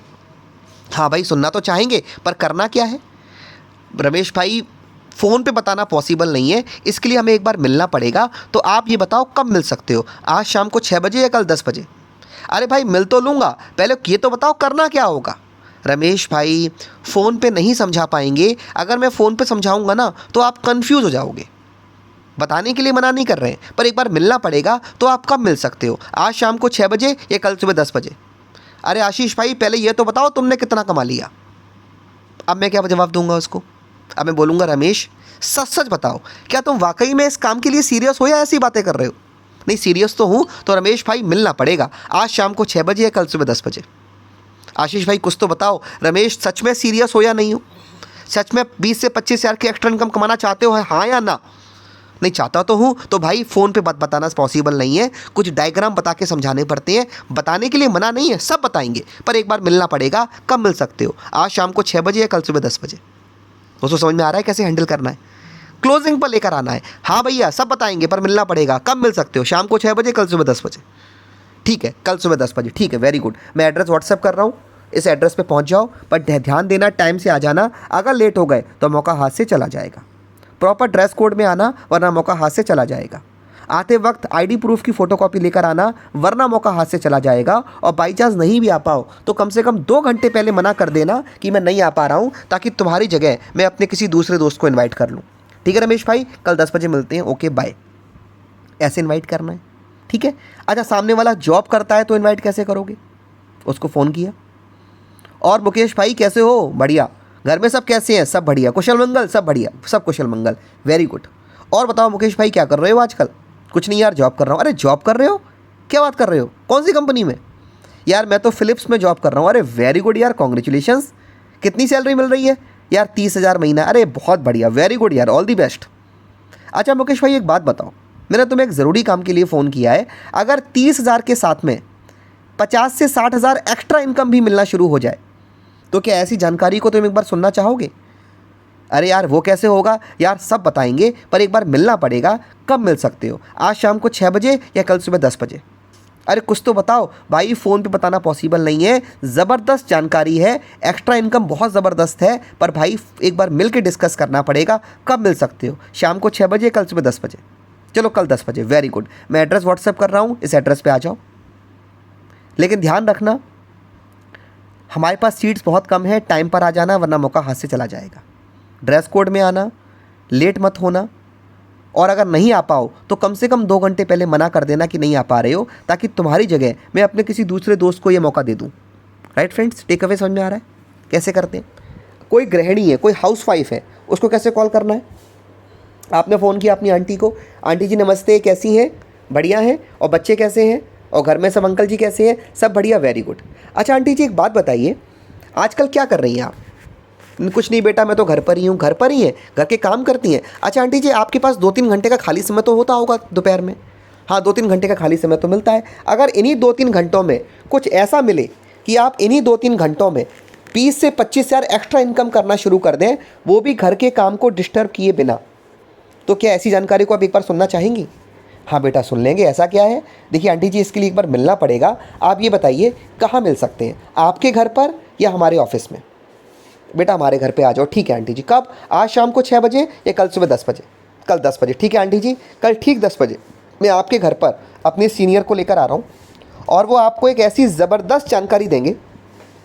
हाँ भाई, सुनना तो चाहेंगे, पर करना क्या है? रमेश भाई, फ़ोन पे बताना पॉसिबल नहीं है, इसके लिए हमें एक बार मिलना पड़ेगा। तो आप ये बताओ कब मिल सकते हो? आज शाम को 6 बजे या कल 10 बजे? अरे भाई, मिल तो लूँगा, पहले ये तो बताओ करना क्या होगा? रमेश भाई, फ़ोन पे नहीं समझा पाएंगे। अगर मैं फ़ोन पे समझाऊंगा ना तो आप कंफ्यूज हो जाओगे। बताने के लिए मना नहीं कर रहे हैं, पर एक बार मिलना पड़ेगा। तो आप कब मिल सकते हो? आज शाम को 6 बजे या कल सुबह 10 बजे? अरे आशीष भाई, पहले ये तो बताओ तुमने कितना कमा लिया। अब मैं क्या जवाब दूंगा उसको? अब मैं बोलूँगा रमेश, सच सच बताओ, क्या तुम वाकई में इस काम के लिए सीरियस हो या ऐसी बातें कर रहे हो? नहीं, सीरियस तो हूँ। तो रमेश भाई, मिलना पड़ेगा आज शाम को 6 बजे या कल सुबह 10 बजे। आशीष भाई, कुछ तो बताओ। रमेश, सच में सीरियस हो या नहीं हो? सच में 20 से 25 हज़ार की एक्स्ट्रा इनकम कमाना चाहते हो, हाँ या ना? नहीं, चाहता तो हूँ। तो भाई, फ़ोन पे बताना पॉसिबल नहीं है, कुछ डायग्राम बता के समझाने पड़ते हैं। बताने के लिए मना नहीं है, सब बताएंगे, पर एक बार मिलना पड़ेगा। कब मिल सकते हो? आज शाम को 6 बजे या कल सुबह 10 बजे? दोस्तों, समझ में आ रहा है कैसे हैंडल करना है? क्लोजिंग पर लेकर आना है। हाँ भैया, सब बताएंगे, पर मिलना पड़ेगा। कब मिल सकते हो? शाम को 6 बजे, कल सुबह 10 बजे? ठीक है, कल सुबह 10 बजे। ठीक है, वेरी गुड। मैं एड्रेस व्हाट्सएप कर रहा हूँ, इस एड्रेस पे पहुँच जाओ, पर ध्यान देना, टाइम से आ जाना। अगर लेट हो गए तो मौका हाथ से चला जाएगा। प्रॉपर ड्रेस कोड में आना, वरना मौका हाथ से चला जाएगा। आते वक्त आईडी प्रूफ की फ़ोटोकॉपी लेकर आना, वरना मौका हाथ से चला जाएगा। और बाई चांस नहीं भी आ पाओ तो कम से कम 2 घंटे पहले मना कर देना कि मैं नहीं आ पा रहा हूँ, ताकि तुम्हारी जगह मैं अपने किसी दूसरे दोस्त को इन्वाइट कर लूँ। ठीक है रमेश भाई, कल 10 बजे मिलते हैं। Okay bye. ऐसे इन्वाइट करना है, ठीक है? अच्छा, सामने वाला जॉब करता है तो इन्वाइट कैसे करोगे? उसको फ़ोन किया, और मुकेश भाई कैसे हो? बढ़िया। घर में सब कैसे हैं? सब बढ़िया, कुशल मंगल? सब बढ़िया, सब कुशल मंगल, वेरी गुड। और बताओ मुकेश भाई, क्या कर रहे हो आजकल? कुछ नहीं यार, जॉब कर रहा हूँ। अरे जॉब कर रहे हो? क्या बात कर रहे हो? कौन सी कंपनी में? यार मैं तो फ़िलिप्स में जॉब कर रहा हूँ। अरे वेरी गुड यार, कॉन्ग्रेचुलेशंस। कितनी सैलरी मिल रही है? यार 30,000 महीना। अरे बहुत बढ़िया, वेरी गुड यार, ऑल दी बेस्ट। अच्छा मुकेश भाई, एक बात बताओ, मैंने तुम्हें एक ज़रूरी काम के लिए फ़ोन किया है। अगर 30,000 के साथ में 50 से 60,000 एक्स्ट्रा इनकम भी मिलना शुरू हो जाए, तो क्या ऐसी जानकारी को तुम एक बार सुनना चाहोगे? अरे यार, वो कैसे होगा यार? सब बताएंगे, पर एक बार मिलना पड़ेगा। कब मिल सकते हो? आज शाम को 6 बजे या कल सुबह 10 बजे? अरे कुछ तो बताओ भाई, फ़ोन पे बताना पॉसिबल नहीं है। ज़बरदस्त जानकारी है, एक्स्ट्रा इनकम बहुत ज़बरदस्त है, पर भाई एक बार मिल के डिस्कस करना पड़ेगा। कब मिल सकते हो? शाम को 6 बजे, कल सुबह 10 बजे? चलो कल 10 बजे, वेरी गुड। मैं एड्रेस व्हाट्सएप कर रहा हूँ, इस एड्रेस पे आ जाओ। लेकिन ध्यान रखना, हमारे पास सीट्स बहुत कम है, टाइम पर आ जाना, वरना मौका हाथ से चला जाएगा। ड्रेस कोड में आना, लेट मत होना, और अगर नहीं आ पाओ तो कम से कम 2 घंटे पहले मना कर देना कि नहीं आ पा रहे हो, ताकि तुम्हारी जगह मैं अपने किसी दूसरे दोस्त को ये मौका दे दूँ। राइट फ्रेंड्स, टेक अवे समझ में आ रहा है कैसे करते हैं? कोई गृहिणी है, कोई हाउसवाइफ है, उसको कैसे कॉल करना है? आपने फ़ोन किया अपनी आंटी को, आंटी जी नमस्ते, कैसी हैं? बढ़िया हैं। और बच्चे कैसे हैं? और घर में सब अंकल जी कैसे हैं? सब बढ़िया, वेरी गुड। अच्छा आंटी जी, एक बात बताइए, आजकल क्या कर रही हैं आप? कुछ नहीं बेटा, मैं तो घर पर ही हूँ। घर पर ही हैं? घर के काम करती हैं? अच्छा आंटी जी, आपके पास 2-3 घंटे का खाली समय तो होता होगा दोपहर में? हाँ, 2-3 घंटे का खाली समय तो मिलता है। अगर इन्हीं 2-3 घंटों में कुछ ऐसा मिले कि आप इन्हीं 2-3 घंटों में 20 से 25 हज़ार एक्स्ट्रा इनकम करना शुरू कर दें, वो भी घर के काम को डिस्टर्ब किए बिना, तो क्या ऐसी जानकारी को आप एक बार सुनना चाहेंगी? हाँ बेटा, सुन लेंगे। ऐसा क्या है? देखिए आंटी जी, इसके लिए एक बार मिलना पड़ेगा। आप ये बताइए कहाँ मिल सकते हैं, आपके घर पर या हमारे ऑफिस में? बेटा हमारे घर पे आ जाओ। ठीक है आंटी जी, कब? आज शाम को 6 बजे या कल सुबह 10 बजे? कल 10 बजे। ठीक है आंटी जी, कल ठीक 10 बजे मैं आपके घर पर अपने सीनियर को लेकर आ रहा हूँ, और वो आपको एक ऐसी ज़बरदस्त जानकारी देंगे,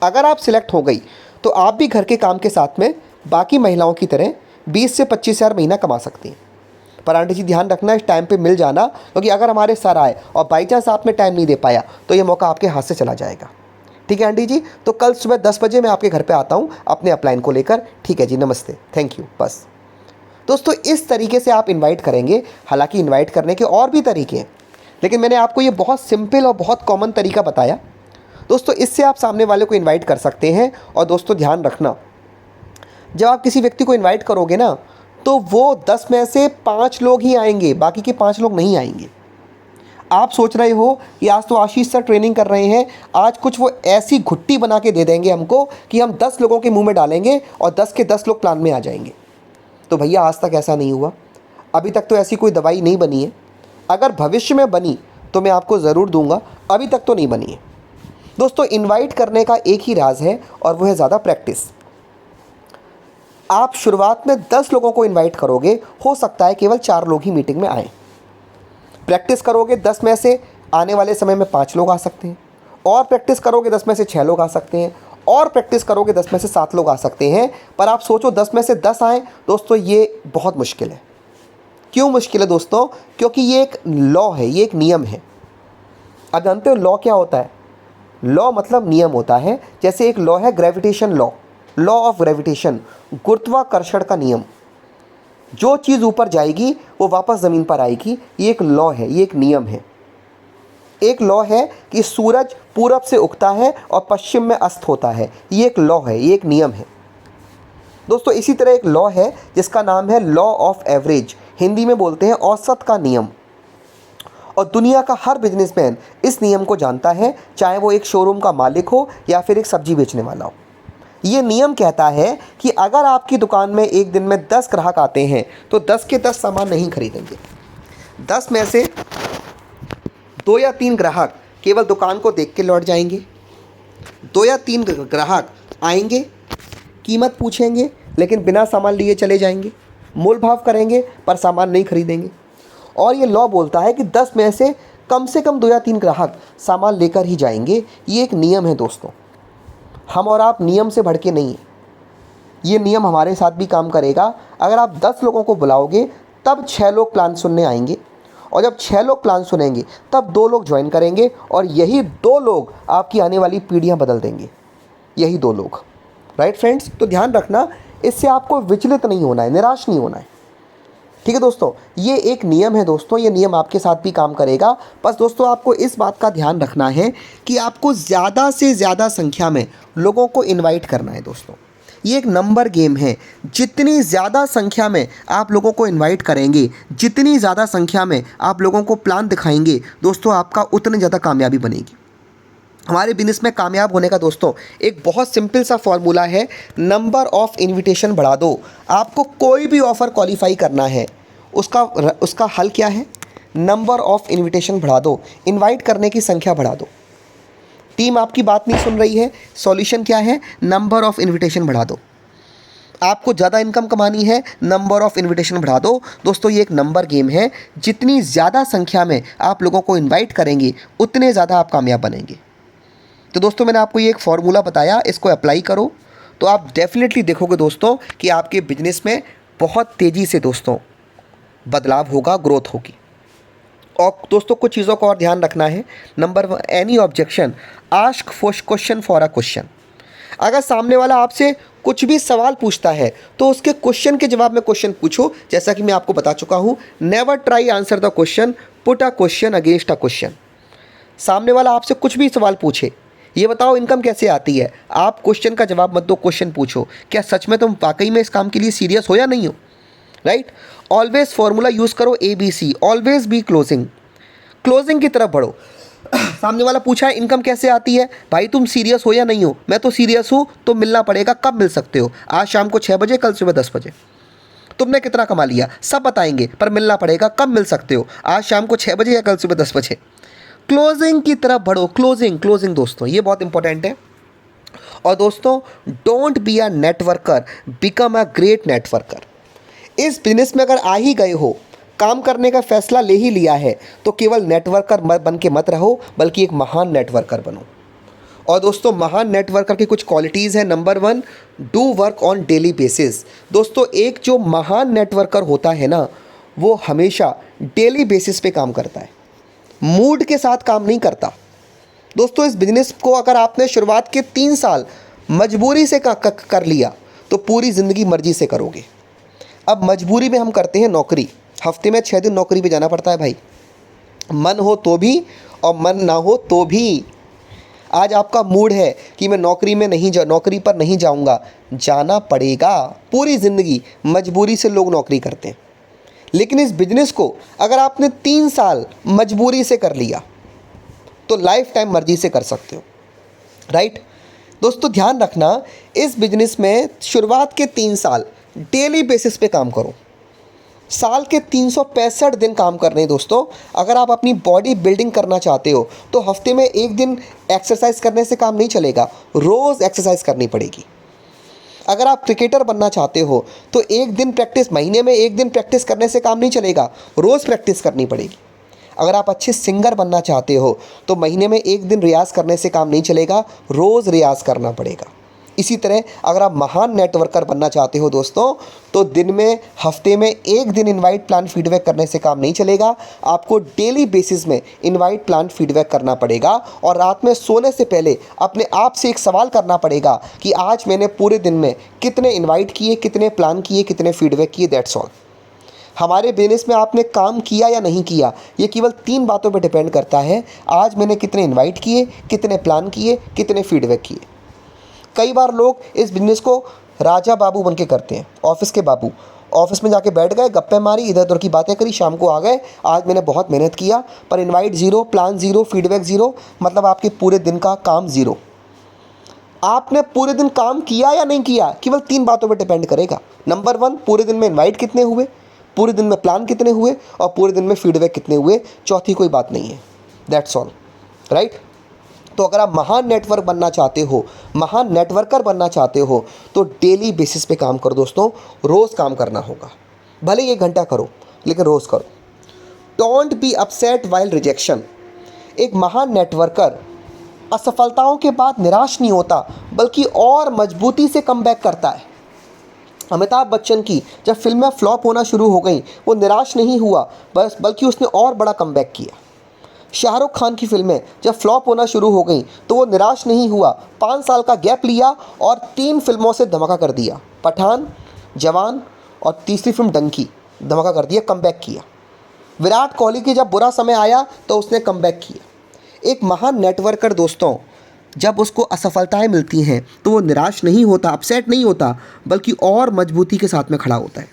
अगर आप सिलेक्ट हो गई तो आप भी घर के काम के साथ में बाकी महिलाओं की तरह 20 से 25 हज़ार महीना कमा सकती हैं। पर आंटी जी ध्यान रखना, इस टाइम पे मिल जाना, क्योंकि अगर हमारे सर आए और बाई चांस आपने टाइम नहीं दे पाया तो ये मौका आपके हाथ से चला जाएगा। ठीक है आंटी जी, तो कल सुबह 10 बजे मैं आपके घर पे आता हूँ अपने अपलाइन को लेकर। ठीक है जी, नमस्ते, थैंक यू। बस दोस्तों, इस तरीके से आप इन्वाइट करेंगे। हालांकि इन्वाइट करने के और भी तरीके हैं, लेकिन मैंने आपको ये बहुत सिंपल और बहुत कॉमन तरीका बताया। दोस्तों, इससे आप सामने वाले को इन्वाइट कर सकते हैं। और दोस्तों ध्यान रखना, जब आप किसी व्यक्ति को इनवाइट करोगे ना, तो वो 10 में से 5 लोग ही आएंगे, बाकी के 5 लोग नहीं आएंगे। आप सोच रहे हो कि आज तो आशीष सर ट्रेनिंग कर रहे हैं, आज कुछ वो ऐसी घुट्टी बना के दे देंगे हमको कि हम 10 लोगों के मुंह में डालेंगे और 10 के 10 लोग प्लान में आ जाएंगे। तो भैया आज तक ऐसा नहीं हुआ, अभी तक तो ऐसी कोई दवाई नहीं बनी है। अगर भविष्य में बनी तो मैं आपको ज़रूर दूंगा, अभी तक तो नहीं बनी है। दोस्तों, इनवाइट करने का एक ही राज है और वो है ज़्यादा प्रैक्टिस। आप शुरुआत में 10 लोगों को इनवाइट करोगे, हो सकता है केवल 4 लोग ही मीटिंग में आएँ। प्रैक्टिस करोगे 10 में से आने वाले समय में 5 लोग आ सकते हैं, और प्रैक्टिस करोगे 10 में से 6 लोग आ सकते हैं, और प्रैक्टिस करोगे 10 में से 7 लोग आ सकते हैं। पर आप सोचो 10 में से 10 आएँ, दोस्तों ये बहुत मुश्किल है। क्यों मुश्किल है दोस्तों? क्योंकि ये एक लॉ है, ये एक नियम है। आप जानते हो लॉ क्या होता है? लॉ मतलब नियम होता है। जैसे एक लॉ है gravitation law, law of gravitation, गुरुत्वाकर्षण का नियम। जो चीज़ ऊपर जाएगी वो वापस ज़मीन पर आएगी, ये एक लॉ है, ये एक नियम है। एक लॉ है कि सूरज पूरब से उगता है और पश्चिम में अस्त होता है, ये एक लॉ है, ये एक नियम है। दोस्तों, इसी तरह एक लॉ है जिसका नाम है लॉ ऑफ एवरेज, हिंदी में बोलते हैं औसत का नियम। और दुनिया का हर बिजनेसमैन इस नियम को जानता है, चाहे वो एक शोरूम का मालिक हो या फिर एक सब्जी बेचने वाला हो। ये नियम कहता है कि अगर आपकी दुकान में एक दिन में 10 ग्राहक आते हैं तो 10 के 10 सामान नहीं खरीदेंगे। 10 में से 2 या 3 ग्राहक केवल दुकान को देख के लौट जाएंगे। 2 या 3 ग्राहक आएंगे, कीमत पूछेंगे लेकिन बिना सामान लिए चले जाएंगे, मोल भाव करेंगे पर सामान नहीं खरीदेंगे। और ये लॉ बोलता है कि 10 में से कम 2 या 3 ग्राहक सामान लेकर ही जाएंगे। ये एक नियम है दोस्तों। हम और आप नियम से भड़के नहीं हैं। ये नियम हमारे साथ भी काम करेगा। अगर आप 10 लोगों को बुलाओगे तब 6 लोग प्लान सुनने आएंगे, और जब 6 लोग प्लान सुनेंगे तब 2 लोग ज्वाइन करेंगे, और यही 2 लोग आपकी आने वाली पीढ़ियाँ बदल देंगे। यही 2 लोग, राइट फ्रेंड्स? तो ध्यान रखना, इससे आपको विचलित नहीं होना है, निराश नहीं होना है। ठीक है दोस्तों, ये एक नियम है दोस्तों, ये नियम आपके साथ भी काम करेगा। बस दोस्तों, आपको इस बात का ध्यान रखना है कि आपको ज़्यादा से ज़्यादा संख्या में लोगों को इनवाइट करना है दोस्तों। ये एक नंबर गेम है। जितनी ज़्यादा संख्या में आप लोगों को इनवाइट करेंगे, जितनी ज़्यादा संख्या में आप लोगों को प्लान दिखाएंगे दोस्तों, आपका उतनी ज़्यादा कामयाबी बनेगी। हमारे बिजनेस में कामयाब होने का दोस्तों एक बहुत सिंपल सा फॉर्मूला है, नंबर ऑफ़ इनविटेशन बढ़ा दो। आपको कोई भी ऑफ़र क्वालिफाई करना है, उसका हल क्या है? नंबर ऑफ़ इनविटेशन बढ़ा दो, इनवाइट करने की संख्या बढ़ा दो। टीम आपकी बात नहीं सुन रही है, सॉल्यूशन क्या है? नंबर ऑफ़ इनविटेशन बढ़ा दो। आपको ज़्यादा इनकम कमानी है, नंबर ऑफ़ इनविटेशन बढ़ा दो। दोस्तों, ये एक नंबर गेम है। जितनी ज़्यादा संख्या में आप लोगों को इन्वाइट करेंगे उतने ज़्यादा आप कामयाब बनेंगे। तो दोस्तों, मैंने आपको ये एक फॉर्मूला बताया, इसको अप्लाई करो तो आप डेफिनेटली देखोगे दोस्तों कि आपके बिजनेस में बहुत तेज़ी से दोस्तों बदलाव होगा, ग्रोथ होगी। और दोस्तों, कुछ चीज़ों का और ध्यान रखना है। Number 1, any objection ask question for a question. अगर सामने वाला आपसे कुछ भी सवाल पूछता है तो उसके क्वेश्चन के जवाब में क्वेश्चन पूछो। जैसा कि मैं आपको बता चुका हूँ, never try answer the question, put a question against a question. सामने वाला आपसे कुछ भी सवाल पूछे, ये बताओ इनकम कैसे आती है, आप क्वेश्चन का जवाब मत दो, क्वेश्चन पूछो, क्या सच में तुम वाकई में इस काम के लिए सीरियस हो या नहीं हो, राइट? ऑलवेज फॉर्मूला यूज़ करो ABC, always be closing, closing की तरफ बढ़ो। सामने वाला पूछा है इनकम कैसे आती है, भाई तुम सीरियस हो या नहीं हो? मैं तो सीरियस हूँ। तो मिलना पड़ेगा। कब मिल सकते हो? आज शाम को 6 बजे, कल सुबह 10 बजे। तुमने कितना कमा लिया सब बताएंगे, पर मिलना पड़ेगा। कब मिल सकते हो? आज शाम को 6 बजे या कल सुबह 10 बजे। क्लोजिंग की तरफ बढ़ो, क्लोजिंग क्लोजिंग दोस्तों, ये बहुत इंपॉर्टेंट है। और दोस्तों, don't be a networker, become a great networker. इस बिजनेस में अगर आ ही गए हो, काम करने का फैसला ले ही लिया है, तो केवल नेटवर्कर बन के मत रहो, बल्कि एक महान नेटवर्कर बनो। और दोस्तों, महान नेटवर्कर की कुछ क्वालिटीज़ हैं। Number 1, do work on daily basis. दोस्तों, एक जो महान नेटवर्कर होता है ना, वो हमेशा डेली बेसिस पे काम करता है, मूड के साथ काम नहीं करता। दोस्तों, इस बिजनेस को अगर आपने शुरुआत के 3 साल मजबूरी से कर लिया तो पूरी ज़िंदगी मर्जी से करोगे। अब मजबूरी में हम करते हैं नौकरी, हफ्ते में 6 दिन नौकरी पे जाना पड़ता है भाई, मन हो तो भी और मन ना हो तो भी। आज आपका मूड है कि मैं नौकरी पर नहीं जाऊंगा, जाना पड़ेगा। पूरी ज़िंदगी मजबूरी से लोग नौकरी करते हैं, लेकिन इस बिजनेस को अगर आपने 3 साल मजबूरी से कर लिया तो लाइफ टाइम मर्जी से कर सकते हो, राइट। दोस्तों ध्यान रखना, इस बिजनेस में शुरुआत के 3 साल डेली बेसिस पे काम करो। साल के 365 दिन काम करने हैं दोस्तों। अगर आप अपनी बॉडी बिल्डिंग करना चाहते हो तो हफ्ते में एक दिन एक्सरसाइज करने से काम नहीं चलेगा, रोज़ एक्सरसाइज करनी पड़ेगी। अगर आप क्रिकेटर बनना चाहते हो तो महीने में एक दिन प्रैक्टिस करने से काम नहीं चलेगा, रोज़ प्रैक्टिस करनी पड़ेगी। अगर आप अच्छे सिंगर बनना चाहते हो तो महीने में एक दिन रियाज़ करने से काम नहीं चलेगा, रोज़ रियाज़ करना पड़ेगा। इसी तरह अगर आप महान नेटवर्कर बनना चाहते हो दोस्तों तो हफ्ते में एक दिन इनवाइट प्लान फीडबैक करने से काम नहीं चलेगा, आपको डेली बेसिस में इनवाइट प्लान फीडबैक करना पड़ेगा। और रात में सोने से पहले अपने आप से एक सवाल करना पड़ेगा कि आज मैंने पूरे दिन में कितने इनवाइट किए, कितने प्लान किए, कितने फीडबैक किए, दैट्स ऑल। हमारे बिजनेस में आपने काम किया या नहीं किया, ये केवल 3 बातों पर डिपेंड करता है। आज मैंने कितने इन्वाइट किए, कितने प्लान किए, कितने फीडबैक किए। कई बार लोग इस बिज़नेस को राजा बाबू बन के करते हैं, ऑफिस के बाबू। ऑफिस में जाके बैठ गए, गप्पे मारी, इधर उधर की बातें करी, शाम को आ गए, आज मैंने बहुत मेहनत किया, पर invite zero, plan zero, feedback zero, मतलब आपके पूरे दिन का काम ज़ीरो। आपने पूरे दिन काम किया या नहीं किया, केवल 3 बातों पर डिपेंड करेगा। नंबर 1, पूरे दिन में इन्वाइट कितने हुए, पूरे दिन में प्लान कितने हुए, और पूरे दिन में फीडबैक कितने हुए। चौथी कोई बात नहीं है, दैट्स ऑल, राइट। तो अगर आप महान नेटवर्कर बनना चाहते हो तो डेली बेसिस पे काम करो दोस्तों, रोज़ काम करना होगा। भले ही 1 घंटा करो, लेकिन रोज़ करो। Don't be upset while rejection. एक महान नेटवर्कर असफलताओं के बाद निराश नहीं होता, बल्कि और मजबूती से कमबैक करता है। अमिताभ बच्चन की जब फिल्में फ्लॉप होना शुरू हो गई, वो निराश नहीं हुआ, बल्कि उसने और बड़ा कमबैक किया। शाहरुख खान की फिल्में जब फ्लॉप होना शुरू हो गई तो वो निराश नहीं हुआ, 5 साल का गैप लिया और 3 फिल्मों से धमाका कर दिया, पठान, जवान और तीसरी फिल्म डंकी, धमाका कर दिया, कमबैक किया। विराट कोहली की जब बुरा समय आया तो उसने कमबैक किया। एक महान नेटवर्कर दोस्तों, जब उसको असफलताएं मिलती हैं तो वो निराश नहीं होता, अपसेट नहीं होता, बल्कि और मजबूती के साथ में खड़ा होता है।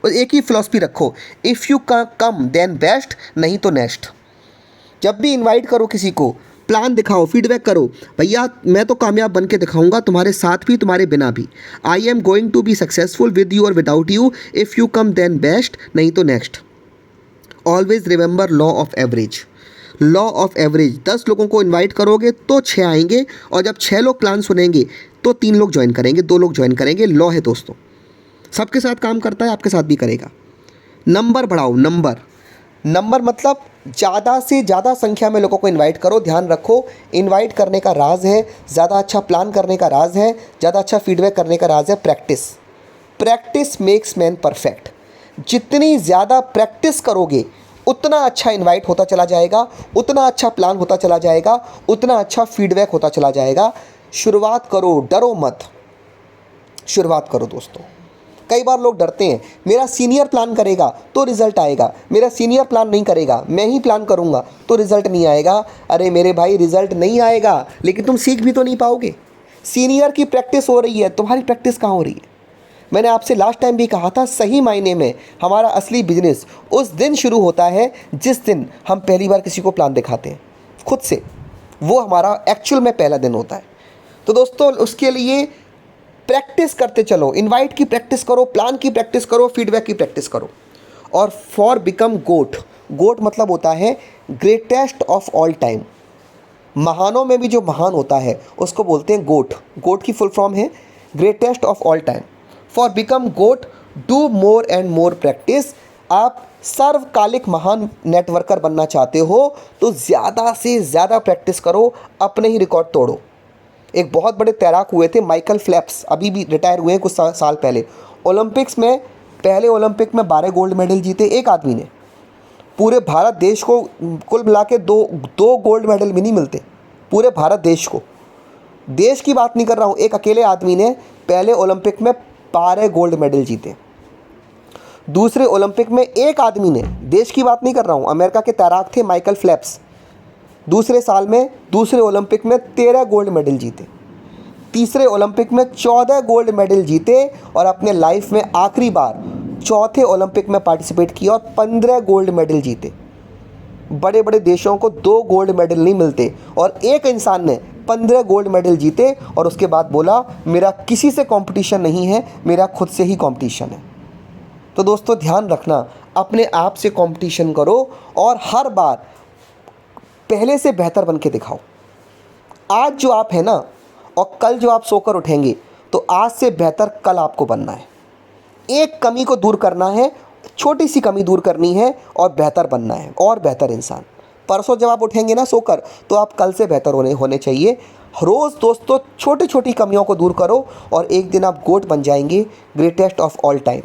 और एक ही फिलॉसफी रखो, if you come then best, नहीं तो नेक्स्ट। जब भी इनवाइट करो किसी को, प्लान दिखाओ, फीडबैक करो, भैया मैं तो कामयाब बन के दिखाऊंगा, तुम्हारे साथ भी तुम्हारे बिना भी। I am going to be successful with you और without you, if you come then best, नहीं तो next. Always remember law of average. Law of average, 10 लोगों को इनवाइट करोगे तो 6 आएंगे, और जब 6 लोग प्लान सुनेंगे तो 3 लोग ज्वाइन करेंगे, 2 लोग ज्वाइन करेंगे। लॉ है दोस्तों, सबके साथ काम करता है, आपके साथ भी करेगा। नंबर बढ़ाओ, नंबर मतलब ज़्यादा से ज़्यादा संख्या में लोगों को इनवाइट करो। ध्यान रखो, इनवाइट करने का राज है, ज़्यादा अच्छा प्लान करने का राज है, ज़्यादा अच्छा फीडबैक करने का राज है practice. Practice makes man perfect. जितनी ज़्यादा प्रैक्टिस करोगे उतना अच्छा इनवाइट होता चला जाएगा, उतना अच्छा प्लान होता चला जाएगा, उतना अच्छा फीडबैक होता चला जाएगा। शुरुआत करो, डरो मत, शुरुआत करो दोस्तों। कई बार लोग डरते हैं, मेरा सीनियर प्लान करेगा तो रिज़ल्ट आएगा, मेरा सीनियर प्लान नहीं करेगा, मैं ही प्लान करूंगा तो रिज़ल्ट नहीं आएगा। अरे मेरे भाई, रिज़ल्ट नहीं आएगा, लेकिन तुम सीख भी तो नहीं पाओगे। सीनियर की प्रैक्टिस हो रही है, तुम्हारी प्रैक्टिस कहाँ हो रही है? मैंने आपसे लास्ट टाइम भी कहा था, सही मायने में हमारा असली बिजनेस उस दिन शुरू होता है जिस दिन हम पहली बार किसी को प्लान दिखाते हैं खुद से। वो हमारा एक्चुअल में पहला दिन होता है। तो दोस्तों, उसके लिए प्रैक्टिस करते चलो, इनवाइट की प्रैक्टिस करो, प्लान की प्रैक्टिस करो, फीडबैक की प्रैक्टिस करो। और फॉर बिकम गोट, गोट मतलब होता है ग्रेटेस्ट ऑफ ऑल टाइम। महानों में भी जो महान होता है उसको बोलते हैं गोट। गोट की फुल फॉर्म है greatest of all time. For become GOAT, do more and more practice. आप सर्वकालिक महान नेटवर्कर बनना चाहते हो तो ज़्यादा से ज़्यादा प्रैक्टिस करो, अपने ही रिकॉर्ड तोड़ो। एक बहुत बड़े तैराक हुए थे माइकल फेल्प्स, अभी भी रिटायर हुए हैं कुछ साल पहले। ओलंपिक्स में, पहले ओलंपिक में 12 गोल्ड मेडल जीते एक आदमी ने। पूरे भारत देश को कुल मिला के दो गोल्ड मेडल भी नहीं मिलते, पूरे भारत देश को। देश की बात नहीं कर रहा हूँ, एक अकेले आदमी ने पहले ओलंपिक में 12 गोल्ड मेडल जीते। दूसरे ओलंपिक में एक आदमी ने, देश की बात नहीं कर रहा हूँ, अमेरिका के तैराक थे माइकल फेल्प्स, दूसरे साल में दूसरे ओलंपिक में 13 गोल्ड मेडल जीते, तीसरे ओलंपिक में 14 गोल्ड मेडल जीते और अपने लाइफ में आखिरी बार चौथे ओलंपिक में पार्टिसिपेट किया और 15 गोल्ड मेडल जीते। बड़े बड़े देशों को 2 गोल्ड मेडल नहीं मिलते और एक इंसान ने 15 गोल्ड मेडल जीते और उसके बाद बोला मेरा किसी से कंपटीशन नहीं है, मेरा खुद से ही कंपटीशन है। तो दोस्तों ध्यान रखना, अपने आप से कंपटीशन करो और हर बार पहले से बेहतर बन के दिखाओ। आज जो आप हैं ना और कल जो आप सोकर उठेंगे, तो आज से बेहतर कल आपको बनना है। एक कमी को दूर करना है, छोटी सी कमी दूर करनी है और बेहतर बनना है और बेहतर इंसान। परसों जब आप उठेंगे ना सोकर, तो आप कल से बेहतर होने चाहिए। रोज़ दोस्तों छोटी छोटी कमियों को दूर करो और एक दिन आप गोट बन जाएंगे, ग्रेटेस्ट ऑफ ऑल टाइम।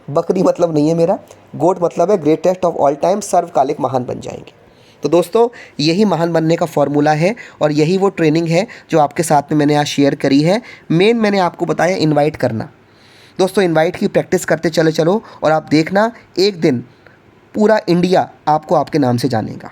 बकरी मतलब नहीं है मेरा, गोट मतलब है ग्रेटेस्ट ऑफ ऑल टाइम, सर्वकालिक महान बन जाएंगे। तो दोस्तों यही महान बनने का फॉर्मूला है और यही वो ट्रेनिंग है जो आपके साथ में मैंने आज शेयर करी है। मेन मैंने आपको बताया इनवाइट करना। दोस्तों इनवाइट की प्रैक्टिस करते चलो और आप देखना एक दिन पूरा इंडिया आपको आपके नाम से जानेगा।